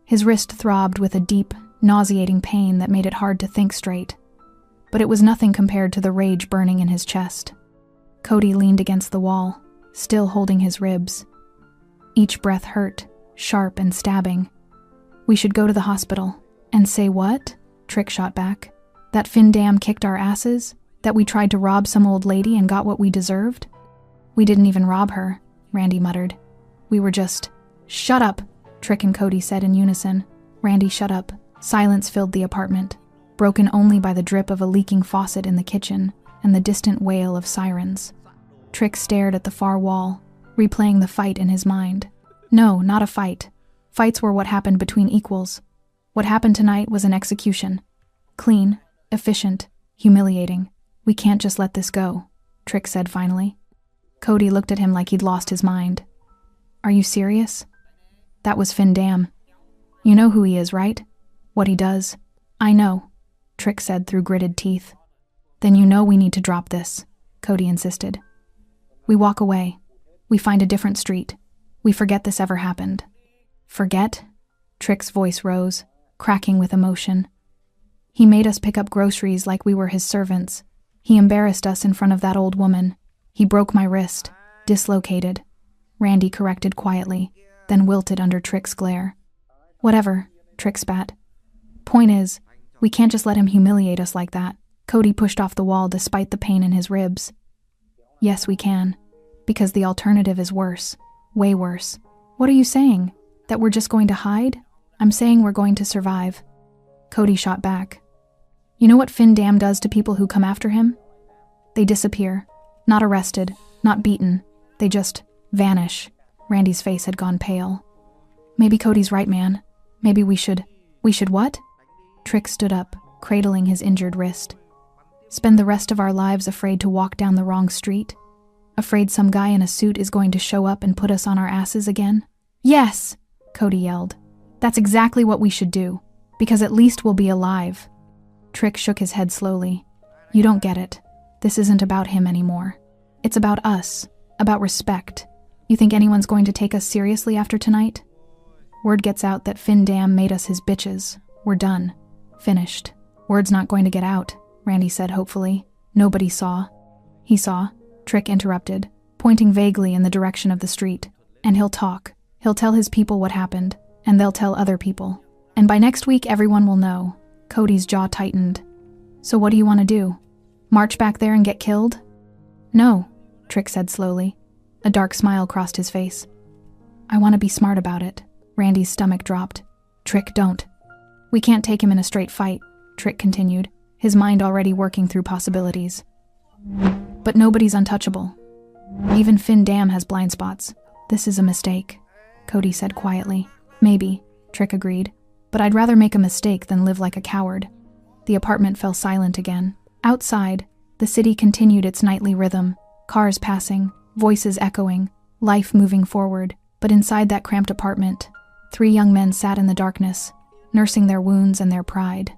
His wrist throbbed with a deep, nauseating pain that made it hard to think straight. But it was nothing compared to the rage burning in his chest. Cody leaned against the wall, still holding his ribs. Each breath hurt, sharp and stabbing. "We should go to the hospital." "And say what?" Trick shot back. "That Finn Dam kicked our asses? That we tried to rob some old lady and got what we deserved?" "We didn't even rob her," Randy muttered. "We were just..." "Shut up," Trick and Cody said in unison. Randy shut up. Silence filled the apartment, broken only by the drip of a leaking faucet in the kitchen and the distant wail of sirens. Trick stared at the far wall, replaying the fight in his mind. No, not a fight. Fights were what happened between equals. What happened tonight was an execution. Clean, efficient, humiliating. "We can't just let this go," Trick said finally. Cody looked at him like he'd lost his mind. "Are you serious?" "That was Finn Dam. You know who he is, right? What he does?" "I know," Trick said through gritted teeth. "Then you know we need to drop this," Cody insisted. "We walk away. We find a different street. We forget this ever happened." "Forget?" Trick's voice rose, cracking with emotion. "He made us pick up groceries like we were his servants. He embarrassed us in front of that old woman. He broke my wrist, dislocated." Randy corrected quietly, then wilted under Trick's glare. "Whatever," Trick spat. "Point is, we can't just let him humiliate us like that." Cody pushed off the wall despite the pain in his ribs. "Yes, we can. Because the alternative is worse. Way worse." "What are you saying? That we're just going to hide?" "I'm saying we're going to survive." Cody shot back. You know what Finn Dam does to people who come after him? They disappear. Not arrested, not beaten. They just vanish. Randy's face had gone pale. Maybe Cody's right, man. Maybe we should what? Trick stood up, cradling his injured wrist. Spend the rest of our lives afraid to walk down the wrong street? Afraid some guy in a suit is going to show up and put us on our asses again? Yes, Cody yelled. That's exactly what we should do, because at least we'll be alive. Trick shook his head slowly. You don't get it. This isn't about him anymore. It's about us, about respect. You think anyone's going to take us seriously after tonight? Word gets out that Finn Dam made us his bitches. We're done. Finished. Word's not going to get out, Randy said hopefully. Nobody saw. He saw, Trick interrupted, pointing vaguely in the direction of the street. And he'll talk. He'll tell his people what happened, and they'll tell other people. And by next week everyone will know. Cody's jaw tightened. So what do you want to do? March back there and get killed? No, Trick said slowly. A dark smile crossed his face. I want to be smart about it. Randy's stomach dropped. Trick, don't. We can't take him in a straight fight, Trick continued, his mind already working through possibilities. But nobody's untouchable. Even Finn Dam has blind spots. This is a mistake, Cody said quietly. Maybe, Trick agreed, but I'd rather make a mistake than live like a coward. The apartment fell silent again. Outside, the city continued its nightly rhythm, cars passing, voices echoing, life moving forward. But inside that cramped apartment, 3 young men sat in the darkness, nursing their wounds and their pride,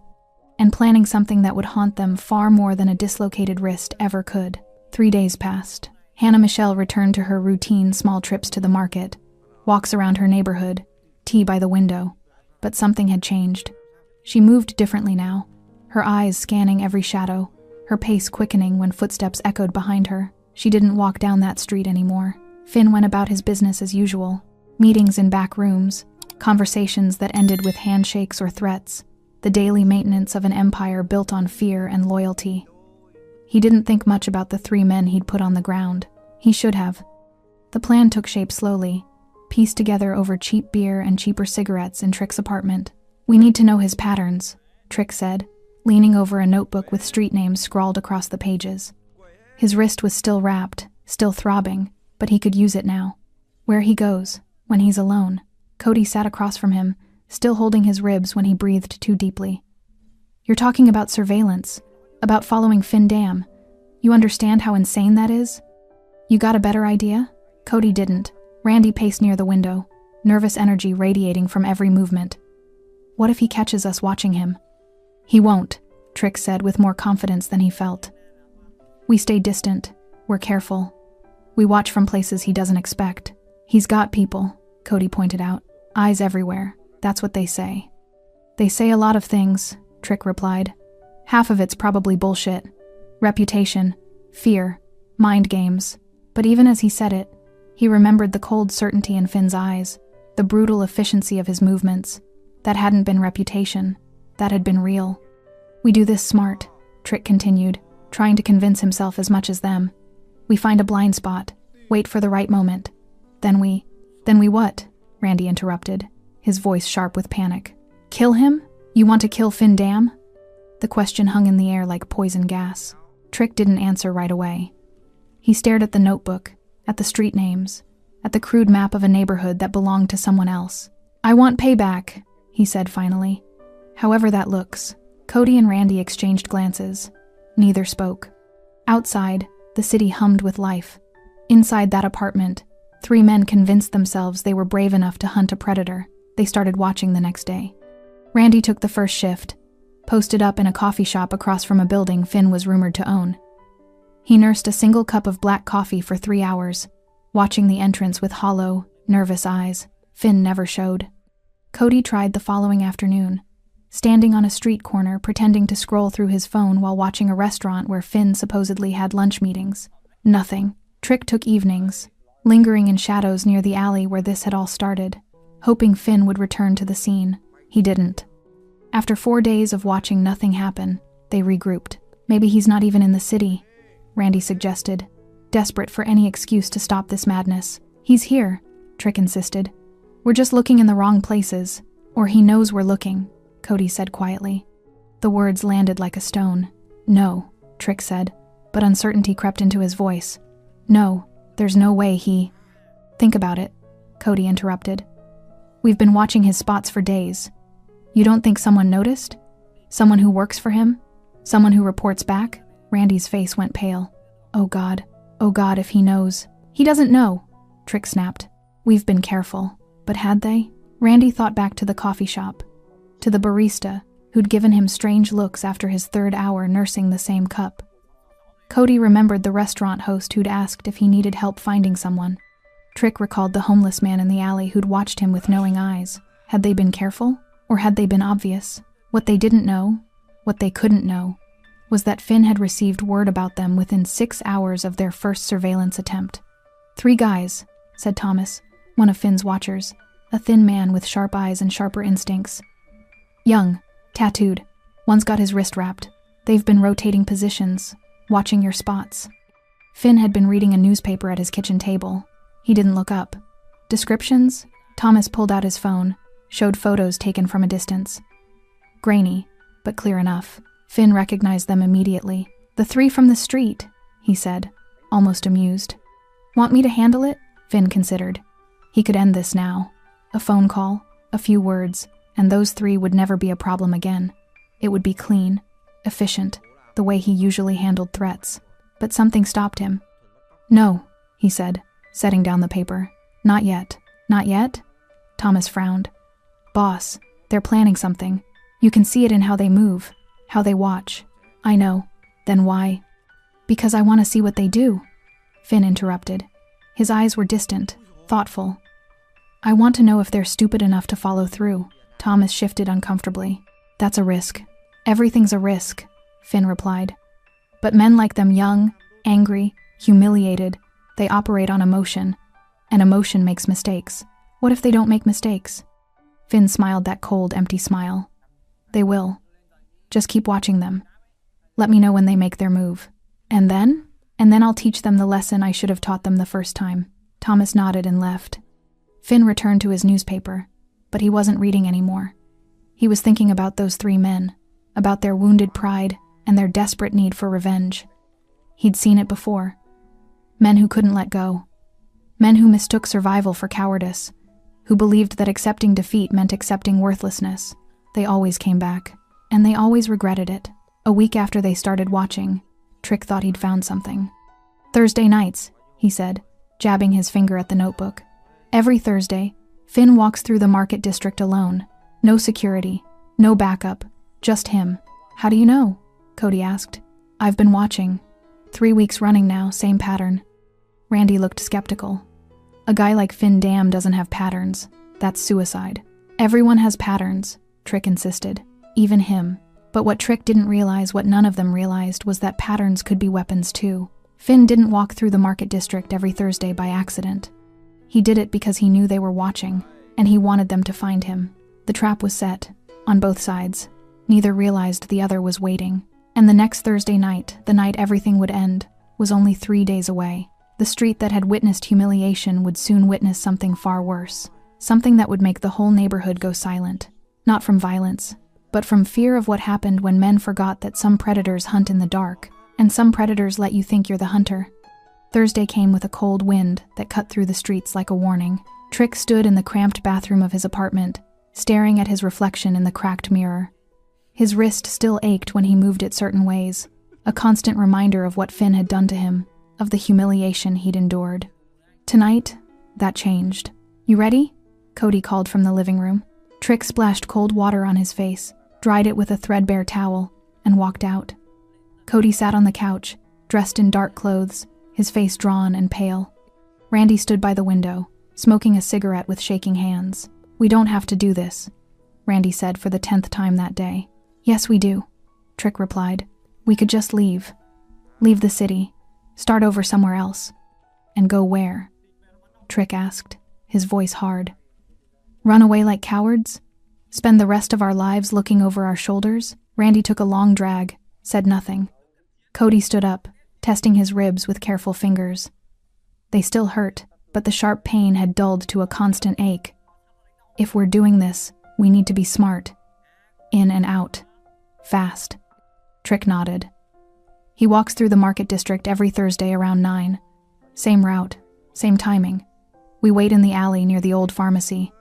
and planning something that would haunt them far more than a dislocated wrist ever could. 3 days passed. Hannah Michelle returned to her routine small trips to the market, walks around her neighborhood, tea by the window. But something had changed. She moved differently now, her eyes scanning every shadow, her pace quickening when footsteps echoed behind her. She didn't walk down that street anymore. Finn went about his business as usual, meetings in back rooms, conversations that ended with handshakes or threats, the daily maintenance of an empire built on fear and loyalty. He didn't think much about the 3 men he'd put on the ground. He should have. The plan took shape slowly, pieced together over cheap beer and cheaper cigarettes in Trick's apartment. We need to know his patterns, Trick said, leaning over a notebook with street names scrawled across the pages. His wrist was still wrapped, still throbbing, but he could use it now. Where he goes, when he's alone. Cody sat across from him, still holding his ribs when he breathed too deeply. You're talking about surveillance, about following Finn Dam. You understand how insane that is? You got a better idea? Cody didn't. Randy paced near the window, nervous energy radiating from every movement. What if he catches us watching him? He won't, Trick said with more confidence than he felt. We stay distant. We're careful. We watch from places he doesn't expect. He's got people, Cody pointed out. Eyes everywhere. That's what they say. They say a lot of things, Trick replied. Half of it's probably bullshit. Reputation, fear, mind games. But even as he said it, he remembered the cold certainty in Finn's eyes, the brutal efficiency of his movements. That hadn't been reputation. That had been real. We do this smart, Trick continued, trying to convince himself as much as them. We find a blind spot, wait for the right moment. Then we what? Randy interrupted, his voice sharp with panic. Kill him? You want to kill Finn Dam? The question hung in the air like poison gas. Trick didn't answer right away. He stared at the notebook, at the street names, at the crude map of a neighborhood that belonged to someone else. I want payback, he said finally. However that looks. Cody and Randy exchanged glances. Neither spoke. Outside, the city hummed with life. Inside that apartment, 3 men convinced themselves they were brave enough to hunt a predator. They started watching the next day. Randy took the first shift, posted up in a coffee shop across from a building Finn was rumored to own. He nursed a single cup of black coffee for 3 hours, watching the entrance with hollow, nervous eyes. Finn never showed. Cody tried the following afternoon, standing on a street corner pretending to scroll through his phone while watching a restaurant where Finn supposedly had lunch meetings. Nothing. Trick took evenings, lingering in shadows near the alley where this had all started, hoping Finn would return to the scene. He didn't. After 4 days of watching nothing happen, they regrouped. Maybe he's not even in the city, Randy suggested, desperate for any excuse to stop this madness. He's here, Trick insisted. We're just looking in the wrong places, or he knows we're looking, Cody said quietly. The words landed like a stone. "No," Trick said, but uncertainty crept into his voice. "No, there's no way he—" "Think about it," Cody interrupted. "We've been watching his spots for days. You don't think someone noticed? Someone who works for him? Someone who reports back?" Randy's face went pale. Oh God, if he knows." "He doesn't know," Trick snapped. "We've been careful." But had they? Randy thought back to the coffee shop, to the barista who'd given him strange looks after his 3rd hour nursing the same cup. Cody remembered the restaurant host who'd asked if he needed help finding someone. Trick recalled the homeless man in the alley who'd watched him with knowing eyes. Had they been careful, or had they been obvious? What they didn't know, what they couldn't know, was that Finn had received word about them within 6 hours of their first surveillance attempt. "3 guys," said Thomas, one of Finn's watchers, a thin man with sharp eyes and sharper instincts. "Young, tattooed. One's got his wrist wrapped. They've been rotating positions, watching your spots." Finn had been reading a newspaper at his kitchen table. He didn't look up. "Descriptions?" Thomas pulled out his phone, showed photos taken from a distance. Grainy, but clear enough. Finn recognized them immediately. "The 3 from the street," he said, almost amused. "Want me to handle it?" Finn considered. He could end this now. A phone call, a few words, and those 3 would never be a problem again. It would be clean, efficient, the way he usually handled threats. But something stopped him. "No," he said, setting down the paper. "Not yet." "Not yet?" Thomas frowned. "Boss, they're planning something. You can see it in how they move, how they watch." "I know. Then why?" "Because I want to see what they do," Finn interrupted. His eyes were distant, thoughtful. "I want to know if they're stupid enough to follow through." Thomas shifted uncomfortably. "That's a risk." "Everything's a risk," Finn replied. "But men like them, young, angry, humiliated, they operate on emotion, and emotion makes mistakes. What if they don't make mistakes?" Finn smiled that cold, empty smile. "They will. Just keep watching them. Let me know when they make their move. And then I'll teach them the lesson I should have taught them the first time." Thomas nodded and left. Finn returned to his newspaper, but he wasn't reading anymore. He was thinking about those 3 men, about their wounded pride and their desperate need for revenge. He'd seen it before. Men who couldn't let go. Men who mistook survival for cowardice, who believed that accepting defeat meant accepting worthlessness. They always came back, and they always regretted it. A week after they started watching, Trick thought he'd found something. "Thursday nights," he said, jabbing his finger at the notebook. "Every Thursday, Finn walks through the market district alone. No security, no backup, just him." "How do you know?" Cody asked. "I've been watching. 3 weeks running now, same pattern." Randy looked skeptical. "A guy like Finn Dam doesn't have patterns. That's suicide." "Everyone has patterns," Trick insisted. Even him. But what Trick didn't realize, what none of them realized, was that patterns could be weapons too. Finn didn't walk through the market district every Thursday by accident. He did it because he knew they were watching, and he wanted them to find him. The trap was set, on both sides. Neither realized the other was waiting. And the next Thursday night, the night everything would end, was only 3 days away. The street that had witnessed humiliation would soon witness something far worse. Something that would make the whole neighborhood go silent. Not from violence, but from fear of what happened when men forgot that some predators hunt in the dark, and some predators let you think you're the hunter. Thursday came with a cold wind that cut through the streets like a warning. Trick stood in the cramped bathroom of his apartment, staring at his reflection in the cracked mirror. His wrist still ached when he moved it certain ways, a constant reminder of what Finn had done to him, of the humiliation he'd endured. Tonight, that changed. "You ready?" Cody called from the living room. Trick splashed cold water on his face, dried it with a threadbare towel, and walked out. Cody sat on the couch, dressed in dark clothes, his face drawn and pale. Randy stood by the window, smoking a cigarette with shaking hands. "We don't have to do this," Randy said for the 10th time that day. "Yes, we do," Trick replied. "We could just leave. Leave the city. Start over somewhere else." "And go where?" Trick asked, his voice hard. "Run away like cowards? Spend the rest of our lives looking over our shoulders?" Randy took a long drag, said nothing. Cody stood up, testing his ribs with careful fingers. They still hurt, but the sharp pain had dulled to a constant ache. "If we're doing this, we need to be smart. In and out. Fast. Trick nodded. He walks through the market district every Thursday around 9. Same route, same timing. We wait in the alley near the old pharmacy.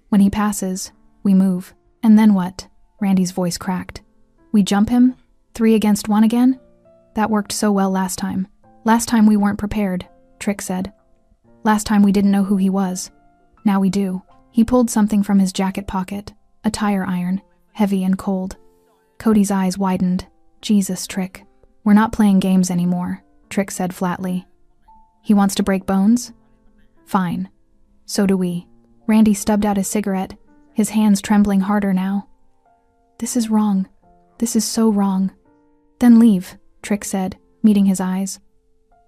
When he passes, we move. And then what? Randy's voice cracked. We jump him? 3 against 1 again? That worked so well last time. Last time we weren't prepared, Trick said. Last time we didn't know who he was. Now we do. He pulled something from his jacket pocket, a tire iron, heavy and cold. Cody's eyes widened. Jesus, Trick. We're not playing games anymore, Trick said flatly. He wants to break bones? Fine. So do we. Randy stubbed out his cigarette, his hands trembling harder now. This is wrong. This is so wrong. Then leave, Trick said, meeting his eyes.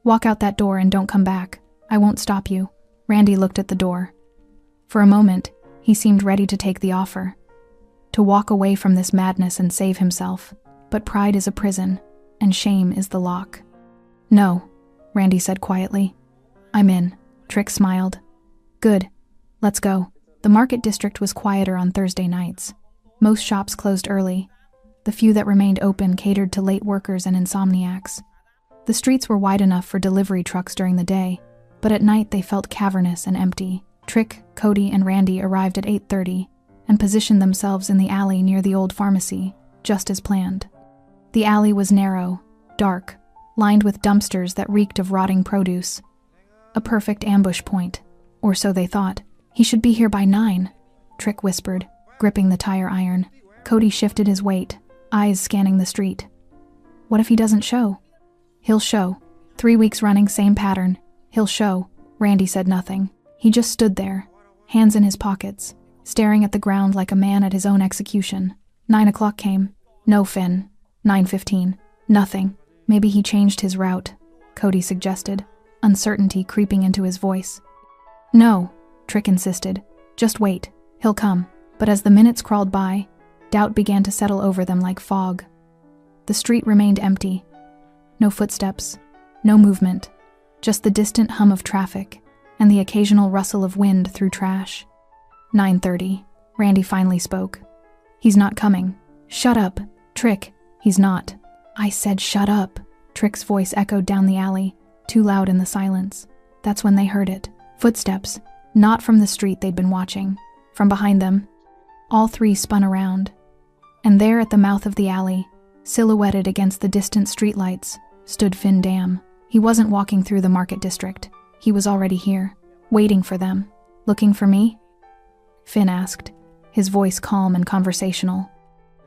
Walk out that door and don't come back. I won't stop you. Randy looked at the door. For a moment, he seemed ready to take the offer. To walk away from this madness and save himself. But pride is a prison, and shame is the lock. No, Randy said quietly. I'm in. Trick smiled. Good. Let's go. The market district was quieter on Thursday nights. Most shops closed early. The few that remained open catered to late workers and insomniacs. The streets were wide enough for delivery trucks during the day, but at night they felt cavernous and empty. Trick, Cody, and Randy arrived at 8:30 and positioned themselves in the alley near the old pharmacy, just as planned. The alley was narrow, dark, lined with dumpsters that reeked of rotting produce. A perfect ambush point, or so they thought. He should be here by 9, Trick whispered, gripping the tire iron. Cody shifted his weight, eyes scanning the street. What if he doesn't show? He'll show. 3 weeks running, same pattern. He'll show. Randy said nothing. He just stood there, hands in his pockets, staring at the ground like a man at his own execution. 9 o'clock came. No Finn. 9:15. Nothing. Maybe he changed his route, Cody suggested, uncertainty creeping into his voice. No, Trick insisted. Just wait. He'll come. But as the minutes crawled by, doubt began to settle over them like fog. The street remained empty. No footsteps, no movement, just the distant hum of traffic and the occasional rustle of wind through trash. 9:30. Randy finally spoke. He's not coming. Shut up, Trick. He's not. I said shut up. Trick's voice echoed down the alley, too loud in the silence. That's when they heard it. Footsteps, not from the street they'd been watching. From behind them, all 3 spun around. And there at the mouth of the alley, silhouetted against the distant streetlights, stood Finn Dam. He wasn't walking through the market district. He was already here, waiting for them. Looking for me? Finn asked, his voice calm and conversational.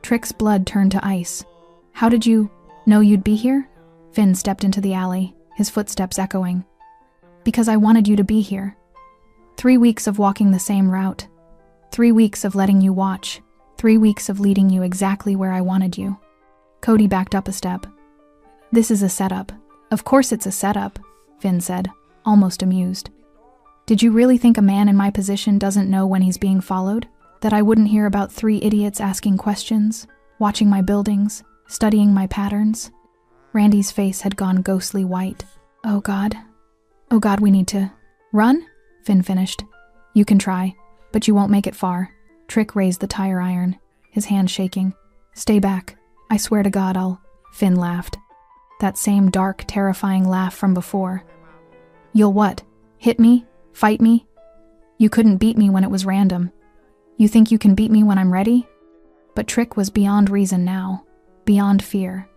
Trick's blood turned to ice. How did you know you'd be here? Finn stepped into the alley, his footsteps echoing. Because I wanted you to be here. 3 weeks of walking the same route. 3 weeks of letting you watch. 3 weeks of leading you exactly where I wanted you. Cody backed up a step. This is a setup. Of course it's a setup, Finn said, almost amused. Did you really think a man in my position doesn't know when he's being followed? That I wouldn't hear about 3 idiots asking questions, watching my buildings, studying my patterns? Randy's face had gone ghostly white. Oh God, we need to run? Finn finished. You can try, but you won't make it far. Trick raised the tire iron, his hand shaking. Stay back. I swear to God I'll... Finn laughed. That same dark, terrifying laugh from before. You'll what? Hit me? Fight me? You couldn't beat me when it was random. You think you can beat me when I'm ready? But Trick was beyond reason now, beyond fear.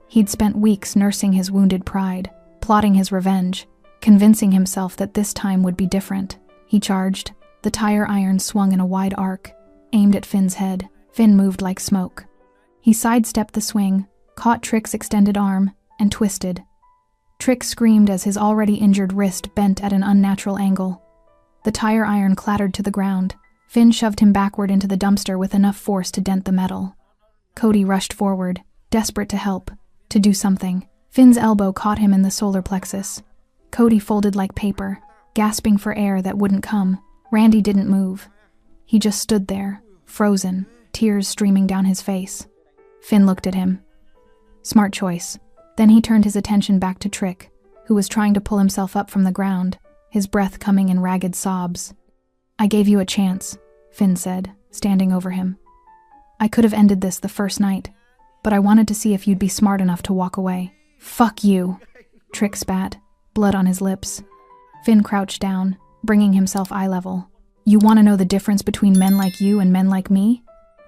He'd spent weeks nursing his wounded pride, plotting his revenge, convincing himself that this time would be different. He charged. The tire iron swung in a wide arc, aimed at Finn's head. Finn moved like smoke. He sidestepped the swing, caught Trick's extended arm, and twisted. Trick screamed as his already injured wrist bent at an unnatural angle. The tire iron clattered to the ground. Finn shoved him backward into the dumpster with enough force to dent the metal. Cody rushed forward, desperate to help, to do something. Finn's elbow caught him in the solar plexus. Cody folded like paper, gasping for air that wouldn't come. Randy didn't move. He just stood there, frozen, tears streaming down his face. Finn looked at him. Smart choice. Then he turned his attention back to Trick, who was trying to pull himself up from the ground, his breath coming in ragged sobs. I gave you a chance, Finn said, standing over him. I could have ended this the first night, but I wanted to see if you'd be smart enough to walk away." "Fuck you," Trick spat, blood on his lips. Finn crouched down, bringing himself eye level. "You want to know the difference between men like you and men like me?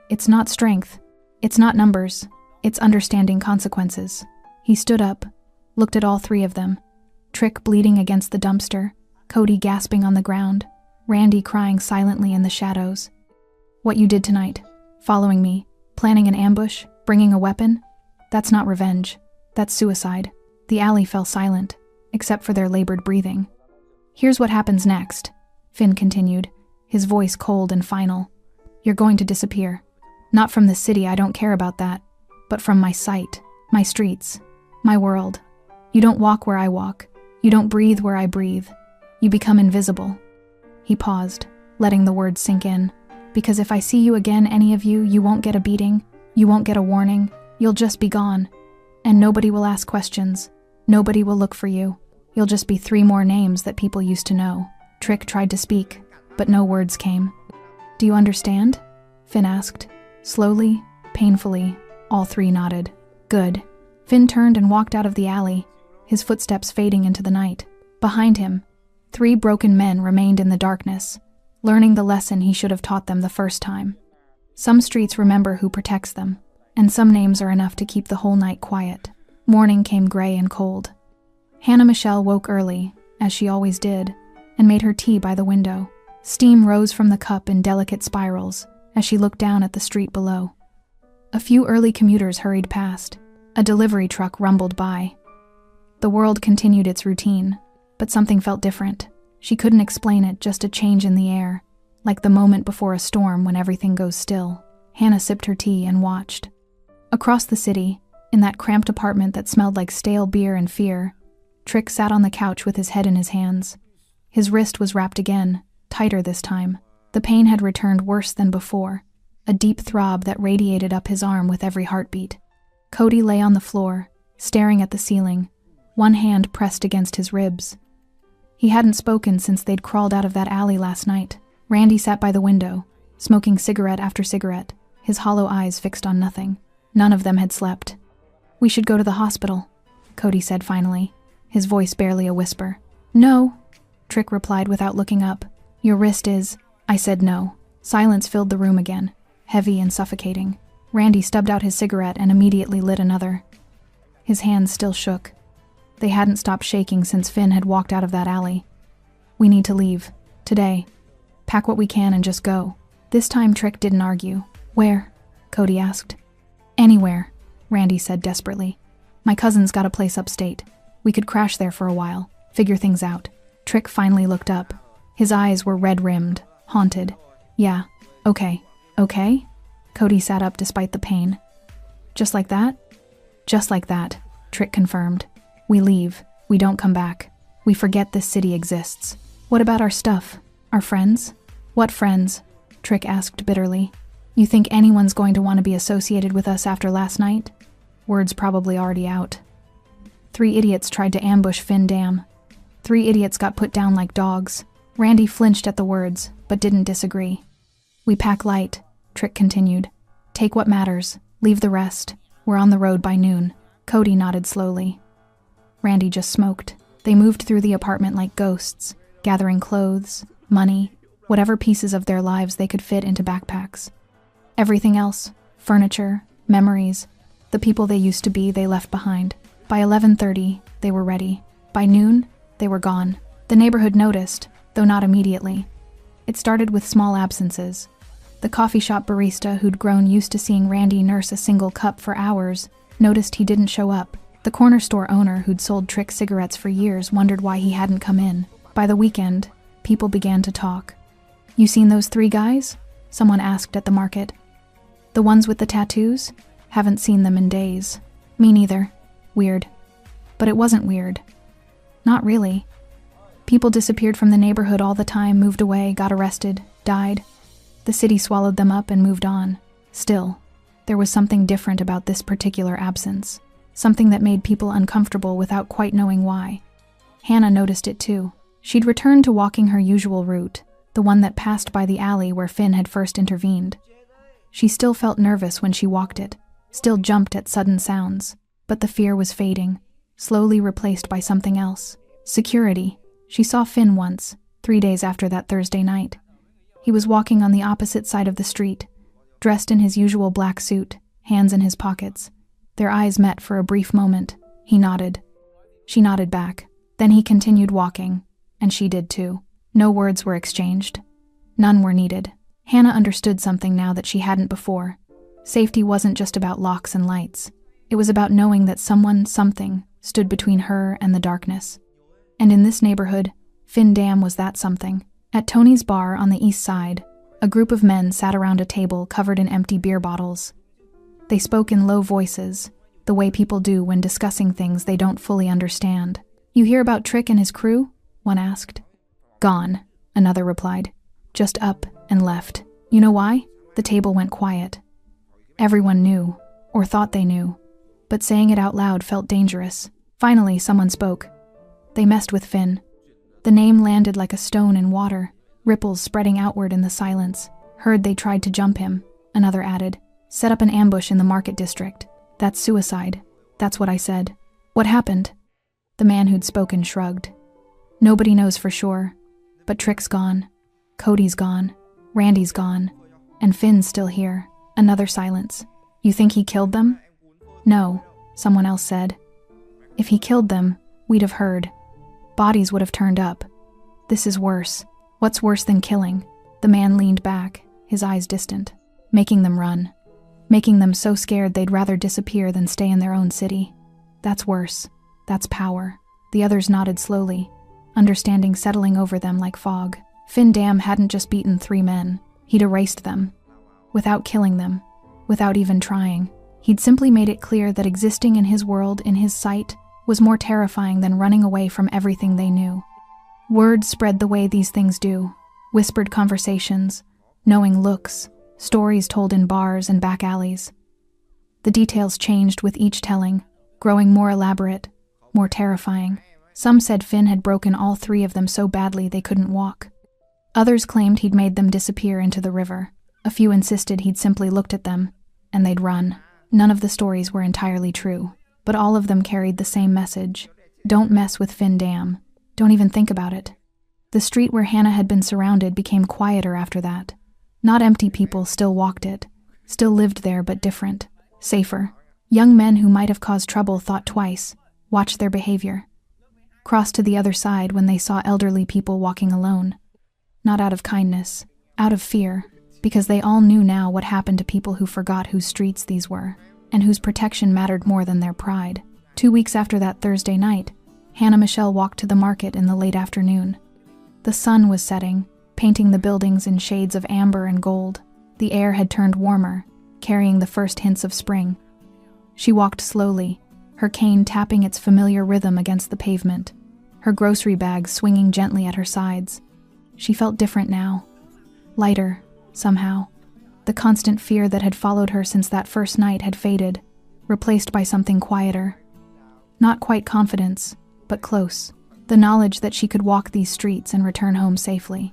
It's not strength. It's not numbers. It's understanding consequences." He stood up, looked at all three of them. Trick bleeding against the dumpster, Cody gasping on the ground, Randy crying silently in the shadows. "What you did tonight, following me, planning an ambush, bringing a weapon, that's not revenge. That's suicide." The alley fell silent, except for their labored breathing. "Here's what happens next," Finn continued, his voice cold and final. "You're going to disappear. Not from the city, I don't care about that, but from my sight, my streets, my world. You don't walk where I walk. You don't breathe where I breathe. You become invisible." He paused, letting the words sink in. "Because if I see you again, any of you, you won't get a beating, you won't get a warning, you'll just be gone. And nobody will ask questions. Nobody will look for you. You'll just be 3 more names that people used to know." Trick tried to speak, but no words came. "Do you understand?" Finn asked. Slowly, painfully, all 3 nodded. "Good." Finn turned and walked out of the alley, his footsteps fading into the night. Behind him, 3 broken men remained in the darkness, learning the lesson he should have taught them the first time. Some streets remember who protects them, and some names are enough to keep the whole night quiet. Morning came gray and cold. Hannah Michelle woke early, as she always did, and made her tea by the window. Steam rose from the cup in delicate spirals as she looked down at the street below. A few early commuters hurried past. A delivery truck rumbled by. The world continued its routine, but something felt different. She couldn't explain it, just a change in the air, like the moment before a storm when everything goes still. Hannah sipped her tea and watched. Across the city, in that cramped apartment that smelled like stale beer and fear, Trick sat on the couch with his head in his hands. His wrist was wrapped again, tighter this time. The pain had returned worse than before, a deep throb that radiated up his arm with every heartbeat. Cody lay on the floor, staring at the ceiling, one hand pressed against his ribs. He hadn't spoken since they'd crawled out of that alley last night. Randy sat by the window, smoking cigarette after cigarette, his hollow eyes fixed on nothing. None of them had slept. "We should go to the hospital," Cody said finally, his voice barely a whisper. "No," Trick replied without looking up. "Your wrist is—" I said no. Silence filled the room again, heavy and suffocating. Randy stubbed out his cigarette and immediately lit another. His hands still shook. They hadn't stopped shaking since Finn had walked out of that alley. "We need to leave. Today. Pack what we can and just go." This time Trick didn't argue. "Where?" Cody asked. "Anywhere," Randy said desperately. "My cousin's got a place upstate. We could crash there for a while, figure things out." Trick finally looked up. His eyes were red-rimmed, haunted. "Yeah, okay. Okay?" Cody sat up despite the pain. "Just like that?" "Just like that," Trick confirmed. "We leave. We don't come back. We forget this city exists." "What about our stuff? Our friends?" "What friends?" Trick asked bitterly. "You think anyone's going to want to be associated with us after last night?" Words probably already out. 3 idiots tried to ambush Finn Dam. 3 idiots got put down like dogs. Randy flinched at the words, but didn't disagree. "We pack light," Trick continued. "Take what matters. Leave the rest. We're on the road by noon." Cody nodded slowly. Randy just smoked. They moved through the apartment like ghosts, gathering clothes, money, whatever pieces of their lives they could fit into backpacks. Everything else, furniture, memories, the people they used to be, they left behind. By 11:30, they were ready. By noon, they were gone. The neighborhood noticed, though not immediately. It started with small absences. The coffee shop barista, who'd grown used to seeing Randy nurse a single cup for hours, noticed he didn't show up. The corner store owner, who'd sold Trick cigarettes for years, wondered why he hadn't come in. By the weekend, people began to talk. "You seen those 3 guys?" someone asked at the market. "The ones with the tattoos? Haven't seen them in days." "Me neither. Weird." But it wasn't weird. Not really. People disappeared from the neighborhood all the time, moved away, got arrested, died. The city swallowed them up and moved on. Still, there was something different about this particular absence. Something that made people uncomfortable without quite knowing why. Hannah noticed it too. She'd returned to walking her usual route, the one that passed by the alley where Finn had first intervened. She still felt nervous when she walked it, still jumped at sudden sounds, but the fear was fading, slowly replaced by something else. Security. She saw Finn once, 3 days after that Thursday night. He was walking on the opposite side of the street, dressed in his usual black suit, hands in his pockets. Their eyes met for a brief moment. He nodded. She nodded back. Then he continued walking, and she did too. No words were exchanged. None were needed. Hannah understood something now that she hadn't before. Safety wasn't just about locks and lights. It was about knowing that someone, something, stood between her and the darkness. And in this neighborhood, Finn Dam was that something. At Tony's bar on the east side, a group of men sat around a table covered in empty beer bottles. They spoke in low voices, the way people do when discussing things they don't fully understand. "You hear about Trick and his crew?" one asked. "Gone," another replied. "Just up and left. You know why?" The table went quiet. Everyone knew, or thought they knew, but saying it out loud felt dangerous. Finally, someone spoke. "They messed with Finn." The name landed like a stone in water, ripples spreading outward in the silence. "Heard they tried to jump him," another added. "Set up an ambush in the market district. That's suicide." "That's what I said." "What happened?" The man who'd spoken shrugged. "Nobody knows for sure, but Trick's gone. Cody's gone. Randy's gone. And Finn's still here." Another silence. "You think he killed them?" "No," someone else said. "If he killed them, we'd have heard. Bodies would have turned up. This is worse." "What's worse than killing?" The man leaned back, his eyes distant. "Making them run. Making them so scared they'd rather disappear than stay in their own city. That's worse. That's power." The others nodded slowly, understanding settling over them like fog. Finn Dam hadn't just beaten 3 men. He'd erased them. Without killing them. Without even trying. He'd simply made it clear that existing in his world, in his sight, was more terrifying than running away from everything they knew. Word spread the way these things do. Whispered conversations, knowing looks, stories told in bars and back alleys. The details changed with each telling, growing more elaborate, more terrifying. Some said Finn had broken all 3 of them so badly they couldn't walk. Others claimed he'd made them disappear into the river. A few insisted he'd simply looked at them, and they'd run. None of the stories were entirely true, but all of them carried the same message. Don't mess with Finn Dam. Don't even think about it. The street where Hannah had been surrounded became quieter after that. Not empty people still walked it, still lived there but different, safer. Young men who might have caused trouble thought twice, watched their behavior. Crossed to the other side when they saw elderly people walking alone. Not out of kindness, out of fear, because they all knew now what happened to people who forgot whose streets these were, and whose protection mattered more than their pride. 2 weeks after that Thursday night, Hannah Michelle walked to the market in the late afternoon. The sun was setting, painting the buildings in shades of amber and gold. The air had turned warmer, carrying the first hints of spring. She walked slowly, her cane tapping its familiar rhythm against the pavement, her grocery bag swinging gently at her sides. She felt different now. Lighter, somehow. The constant fear that had followed her since that first night had faded, replaced by something quieter. Not quite confidence, but close. The knowledge that she could walk these streets and return home safely.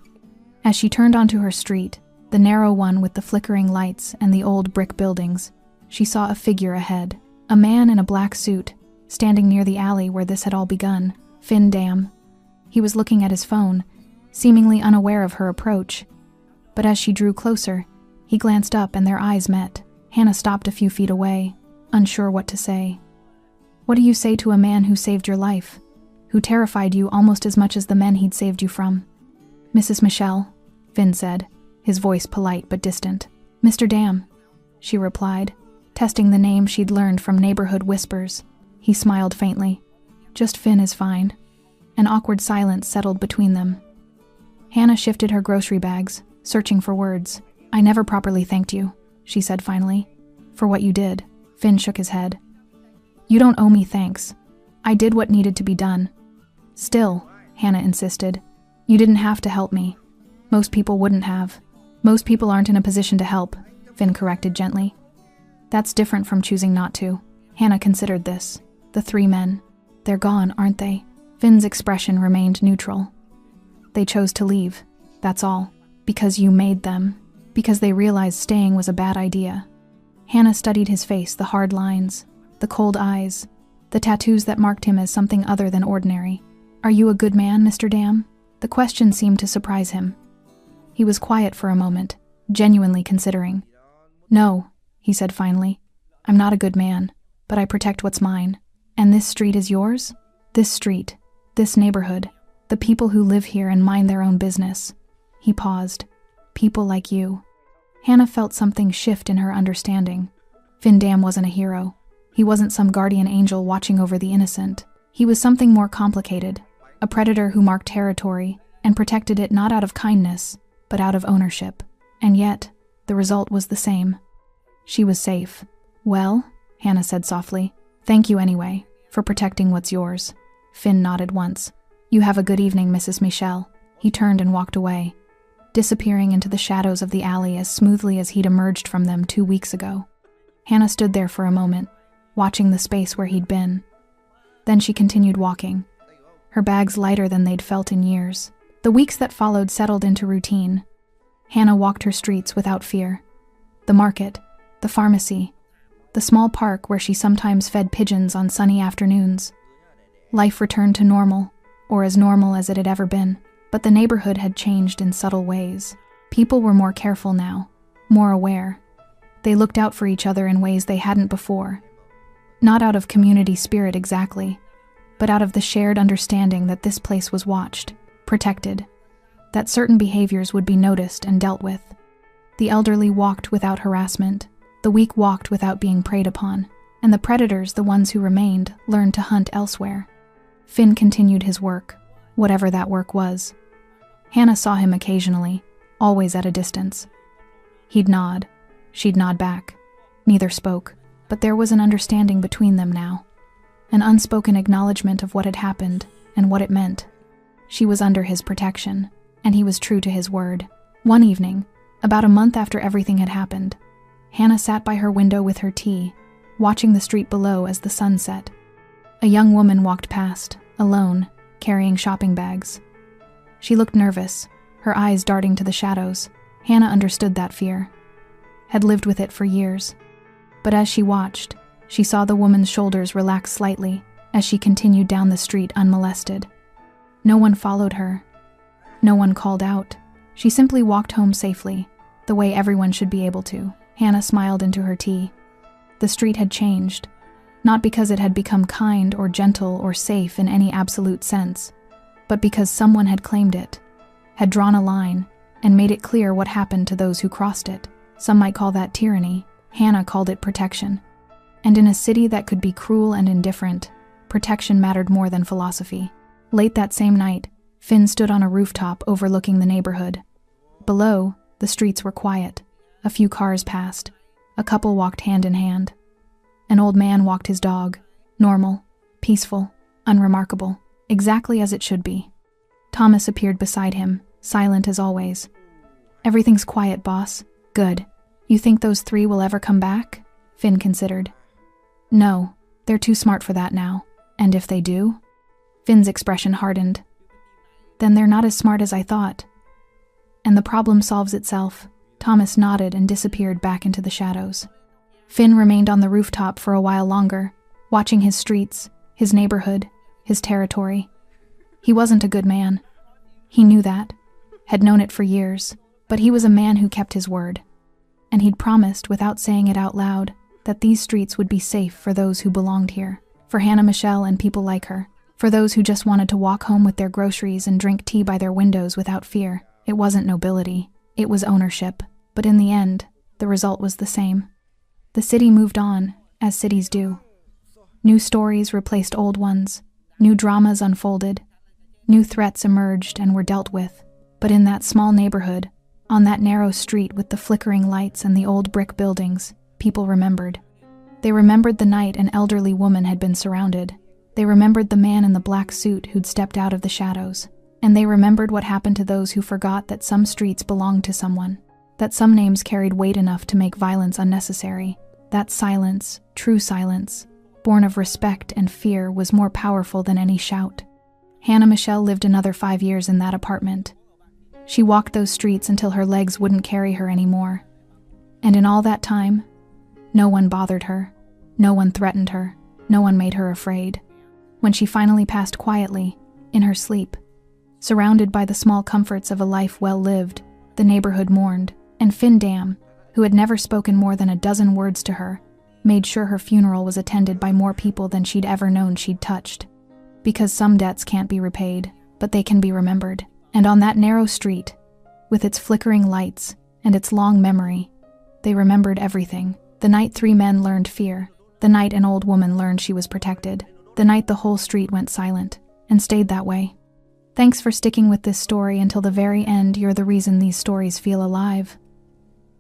As she turned onto her street, the narrow one with the flickering lights and the old brick buildings, she saw a figure ahead. A man in a black suit, standing near the alley where this had all begun. Finn Dam. He was looking at his phone, seemingly unaware of her approach. But as she drew closer, he glanced up and their eyes met. Hannah stopped a few feet away, unsure what to say. "What do you say to a man who saved your life? Who terrified you almost as much as the men he'd saved you from?" "Mrs. Michelle," Finn said, his voice polite but distant. "Mr. Dam," she replied, testing the name she'd learned from neighborhood whispers. He smiled faintly. "Just Finn is fine." An awkward silence settled between them. Hannah shifted her grocery bags, searching for words. "I never properly thanked you," she said finally. "For what you did." Finn shook his head. "You don't owe me thanks. I did what needed to be done." "Still," Hannah insisted, "you didn't have to help me. Most people wouldn't have." "Most people aren't in a position to help," Finn corrected gently. "That's different from choosing not to." Hannah considered this. The 3 men. They're gone, aren't they? Finn's expression remained neutral. "They chose to leave, that's all. Because you made them. Because they realized staying was a bad idea." Hannah studied his face, the hard lines, the cold eyes, the tattoos that marked him as something other than ordinary. "Are you a good man, Mr. Dam?" The question seemed to surprise him. He was quiet for a moment, genuinely considering. "No," he said finally. "I'm not a good man, but I protect what's mine. And this street is yours? This street, this neighborhood, the people who live here and mind their own business." He paused. "People like you." Hannah felt something shift in her understanding. Finn Dam wasn't a hero. He wasn't some guardian angel watching over the innocent. He was something more complicated, a predator who marked territory and protected it not out of kindness, but out of ownership. And yet, the result was the same. She was safe. "Well," Hannah said softly, "thank you anyway, for protecting what's yours." Finn nodded once. "You have a good evening, Mrs. Michelle." He turned and walked away, disappearing into the shadows of the alley as smoothly as he'd emerged from them 2 weeks ago. Hannah stood there for a moment, watching the space where he'd been. Then she continued walking, her bags lighter than they'd felt in years. The weeks that followed settled into routine. Hannah walked her streets without fear. The market, the pharmacy, the small park where she sometimes fed pigeons on sunny afternoons. Life returned to normal, or as normal as it had ever been. But the neighborhood had changed in subtle ways. People were more careful now, more aware. They looked out for each other in ways they hadn't before. Not out of community spirit exactly, but out of the shared understanding that this place was watched, protected, that certain behaviors would be noticed and dealt with. The elderly walked without harassment, the weak walked without being preyed upon, and the predators, the ones who remained, learned to hunt elsewhere. Finn continued his work, whatever that work was. Hannah saw him occasionally, always at a distance. He'd nod. She'd nod back. Neither spoke, but there was an understanding between them now. An unspoken acknowledgement of what had happened and what it meant. She was under his protection, and he was true to his word. One evening, about a month after everything had happened, Hannah sat by her window with her tea, watching the street below as the sun set. A young woman walked past, alone, carrying shopping bags. She looked nervous, her eyes darting to the shadows. Hannah understood that fear, had lived with it for years. But as she watched, she saw the woman's shoulders relax slightly as she continued down the street unmolested. No one followed her. No one called out. She simply walked home safely, the way everyone should be able to. Hannah smiled into her tea. The street had changed, not because it had become kind or gentle or safe in any absolute sense, but because someone had claimed it, had drawn a line, and made it clear what happened to those who crossed it. Some might call that tyranny. Hannah called it protection. And in a city that could be cruel and indifferent, protection mattered more than philosophy. Late that same night, Finn stood on a rooftop overlooking the neighborhood. Below, the streets were quiet. A few cars passed. A couple walked hand in hand. An old man walked his dog. Normal, peaceful, unremarkable. Exactly as it should be. Thomas appeared beside him, silent as always. "Everything's quiet, boss." "Good. You think those 3 will ever come back?" Finn considered. "No, they're too smart for that now. And if they do?" Finn's expression hardened. "Then they're not as smart as I thought. And the problem solves itself." Thomas nodded and disappeared back into the shadows. Finn remained on the rooftop for a while longer, watching his streets, his neighborhood, his territory. He wasn't a good man. He knew that, had known it for years, but he was a man who kept his word. And he'd promised, without saying it out loud, that these streets would be safe for those who belonged here, for Hannah Michelle and people like her, for those who just wanted to walk home with their groceries and drink tea by their windows without fear. It wasn't nobility, it was ownership, but in the end, the result was the same. The city moved on, as cities do. New stories replaced old ones. New dramas unfolded, new threats emerged and were dealt with. But in that small neighborhood, on that narrow street with the flickering lights and the old brick buildings, people remembered. They remembered the night an elderly woman had been surrounded. They remembered the man in the black suit who'd stepped out of the shadows. And they remembered what happened to those who forgot that some streets belonged to someone, that some names carried weight enough to make violence unnecessary. That silence, true silence, born of respect and fear, was more powerful than any shout. Hannah Michelle lived another 5 years in that apartment. She walked those streets until her legs wouldn't carry her anymore. And in all that time, No one bothered her. No one threatened her. No one made her afraid. When she finally passed quietly, in her sleep, surrounded by the small comforts of a life well lived, the neighborhood mourned, and Finn Dam, who had never spoken more than a dozen words to her, made sure her funeral was attended by more people than she'd ever known she'd touched. Because some debts can't be repaid, but they can be remembered. And on that narrow street, with its flickering lights and its long memory, they remembered everything. The night 3 men learned fear. The night an old woman learned she was protected. The night the whole street went silent, and stayed that way. Thanks for sticking with this story until the very end. You're the reason these stories feel alive.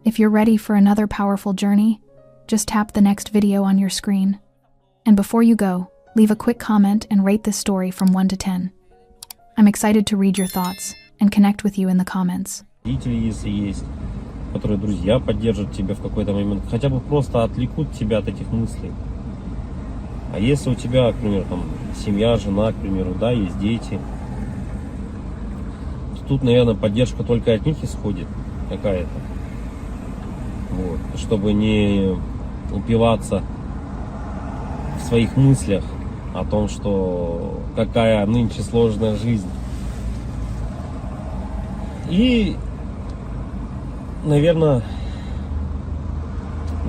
If you're ready for another powerful journey, just tap the next video on your screen. And before you go, leave a quick comment and rate this story from 1 to 10. I'm excited to read your thoughts and connect with you in the comments. Родители, если есть, которые друзья поддержат тебя в какой-то момент, хотя бы просто отвлекут тебя от этих мыслей. А если у тебя, к примеру, там, семья, жена, к примеру, да, есть дети, то тут, наверное, поддержка только от них исходит какая-то. Вот. Чтобы не упиваться в своих мыслях о том, что какая нынче сложная жизнь. И, наверное,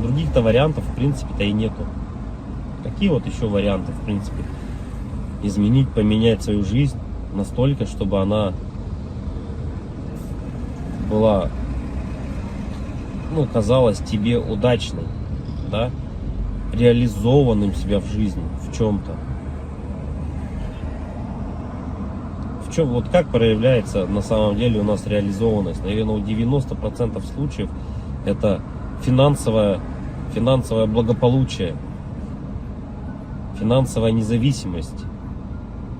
других-то вариантов, в принципе-то, и нету. Какие вот еще варианты, в принципе, изменить, поменять свою жизнь настолько, чтобы она была, ну, казалась тебе удачной, да, реализованным себя в жизни, в чем-то. В чем, вот как проявляется на самом деле у нас реализованность? Наверное, у 90% случаев это финансовое благополучие, финансовая независимость.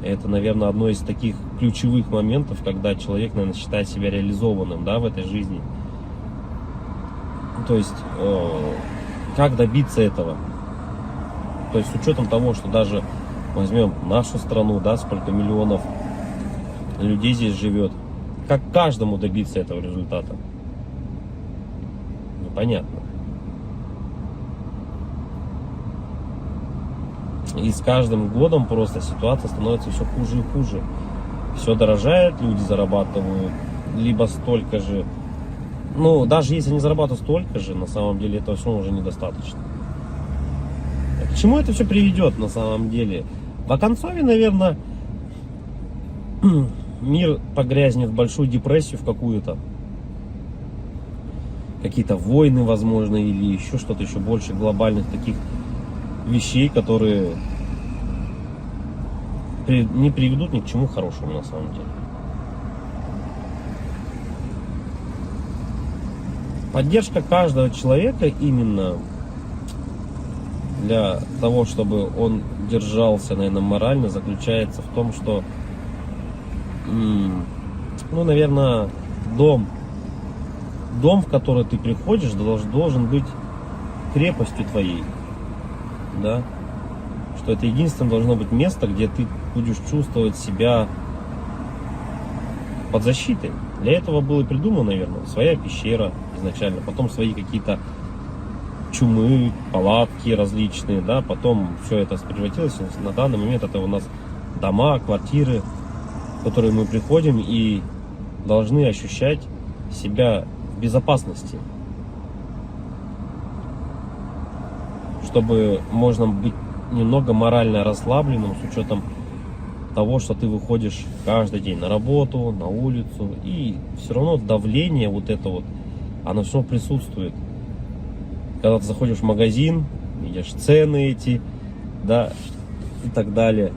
Это, наверное, одно из таких ключевых моментов, когда человек, наверное, считает себя реализованным, да, в этой жизни. То есть, как добиться этого? То есть, с учетом того, что даже возьмем нашу страну, да, сколько миллионов людей здесь живет, как каждому добиться этого результата? Непонятно. И с каждым годом просто ситуация становится все хуже и хуже. Все дорожает, люди зарабатывают либо столько же. Ну, даже если они зарабатывают столько же, на самом деле этого все уже недостаточно. К чему это все приведет на самом деле? В оконцове, наверное, мир погрязнет в большую депрессию в какую-то. Какие-то войны, возможно, или еще что-то еще больше глобальных таких вещей, которые не приведут ни к чему хорошему на самом деле. Поддержка каждого человека именно для того, чтобы он держался, наверное, морально, заключается в том, что, ну, наверное, дом, в который ты приходишь, должен быть крепостью твоей, да, что это единственное должно быть место, где ты будешь чувствовать себя под защитой. Для этого было придумано, наверное, своя пещера изначально, потом свои какие-то чумы, палатки различные, да, потом все это превратилось, на данный момент это у нас дома, квартиры, в которые мы приходим и должны ощущать себя в безопасности, чтобы можно быть немного морально расслабленным с учетом того, что ты выходишь каждый день на работу, на улицу, и все равно давление вот это вот, оно все присутствует. Когда ты заходишь в магазин, видишь цены эти, да, и так далее,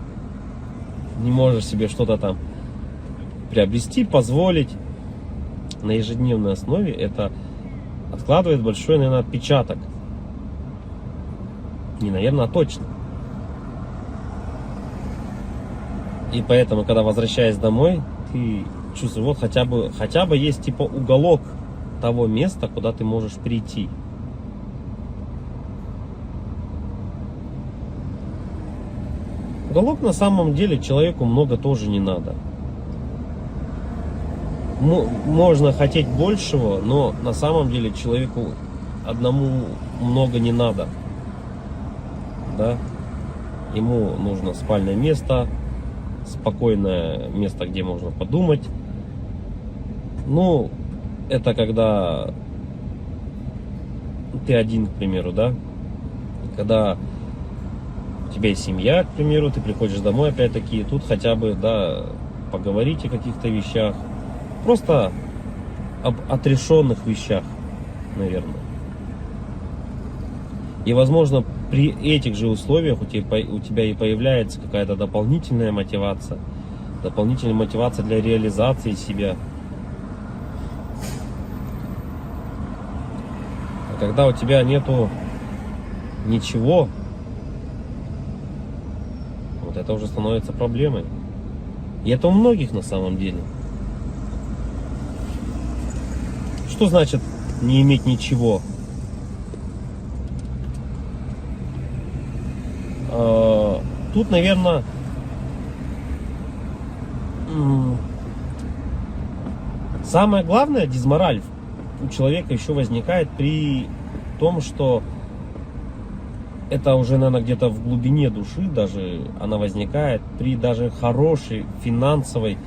не можешь себе что-то там приобрести, позволить на ежедневной основе, это откладывает большой, наверное, отпечаток. Не, наверное, а точно. И поэтому, когда возвращаясь домой, ты чувствуешь, вот хотя бы есть типа уголок того места, куда ты можешь прийти. Уголок на самом деле человеку много тоже не надо. Можно хотеть большего, но на самом деле человеку одному много не надо, да. Ему нужно спальное место, спокойное место, где можно подумать. Ну, это когда ты один, к примеру, да. Когда у тебя есть семья, к примеру, ты приходишь домой, опять-таки, тут хотя бы, да, поговорить о каких-то вещах. Просто об отрешенных вещах, наверное. И, возможно, при этих же условиях у тебя и появляется какая-то дополнительная мотивация для реализации себя. А когда у тебя нету ничего, вот это уже становится проблемой. И это у многих на самом деле. Что значит не иметь ничего? Тут, наверное, самое главное, дизмораль у человека еще возникает при том, что это уже, наверное, где-то в глубине души даже она возникает при даже хорошей финансовой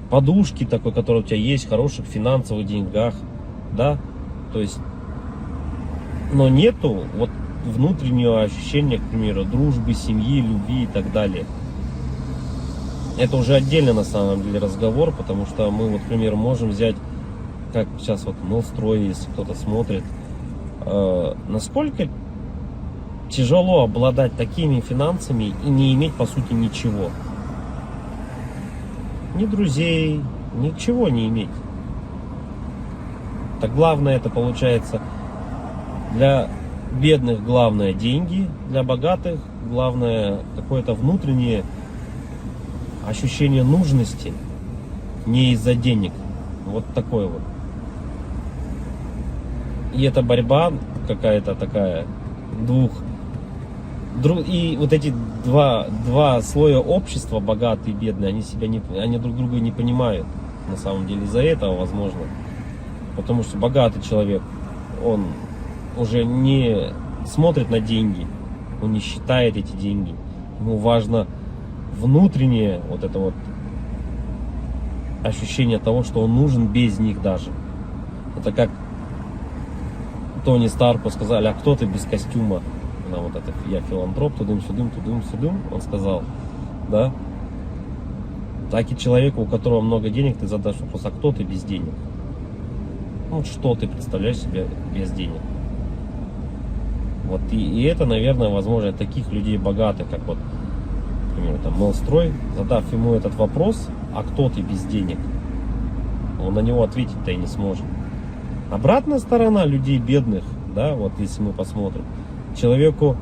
подушке такой, которая у тебя есть, хороших финансовых деньгах, да, то есть, но нету вот внутреннего ощущения, к примеру, дружбы, семьи, любви и так далее. Это уже отдельно на самом деле разговор, потому что мы, вот, к примеру, можем взять, как сейчас вот Новстрой, если кто-то смотрит, насколько тяжело обладать такими финансами и не иметь, по сути, ничего. Ни друзей, ничего не иметь. Так главное это получается для бедных главное деньги, для богатых главное какое-то внутреннее ощущение нужности, не из-за денег. Вот такое вот. И это борьба какая-то такая и вот эти два слоя общества, богатые и бедные, они друг друга не понимают. На самом деле из-за этого, возможно. Потому что богатый человек, он уже не смотрит на деньги, он не считает эти деньги. Ему важно внутреннее вот это вот ощущение того, что он нужен без них даже. Это как Тони Старку сказали: а кто ты без костюма? На вот это я филантроп, тудым-сюдым, он сказал, да. Так и человеку, у которого много денег, ты задашь вопрос: а кто ты без денег? Ну, что ты представляешь себе без денег? Вот и это, наверное, возможно, таких людей богатых, как вот, например, там Новстрой, задав ему этот вопрос: а кто ты без денег? Он на него ответить-то и не сможет. Обратная сторона людей бедных, да, вот если мы посмотрим, человеку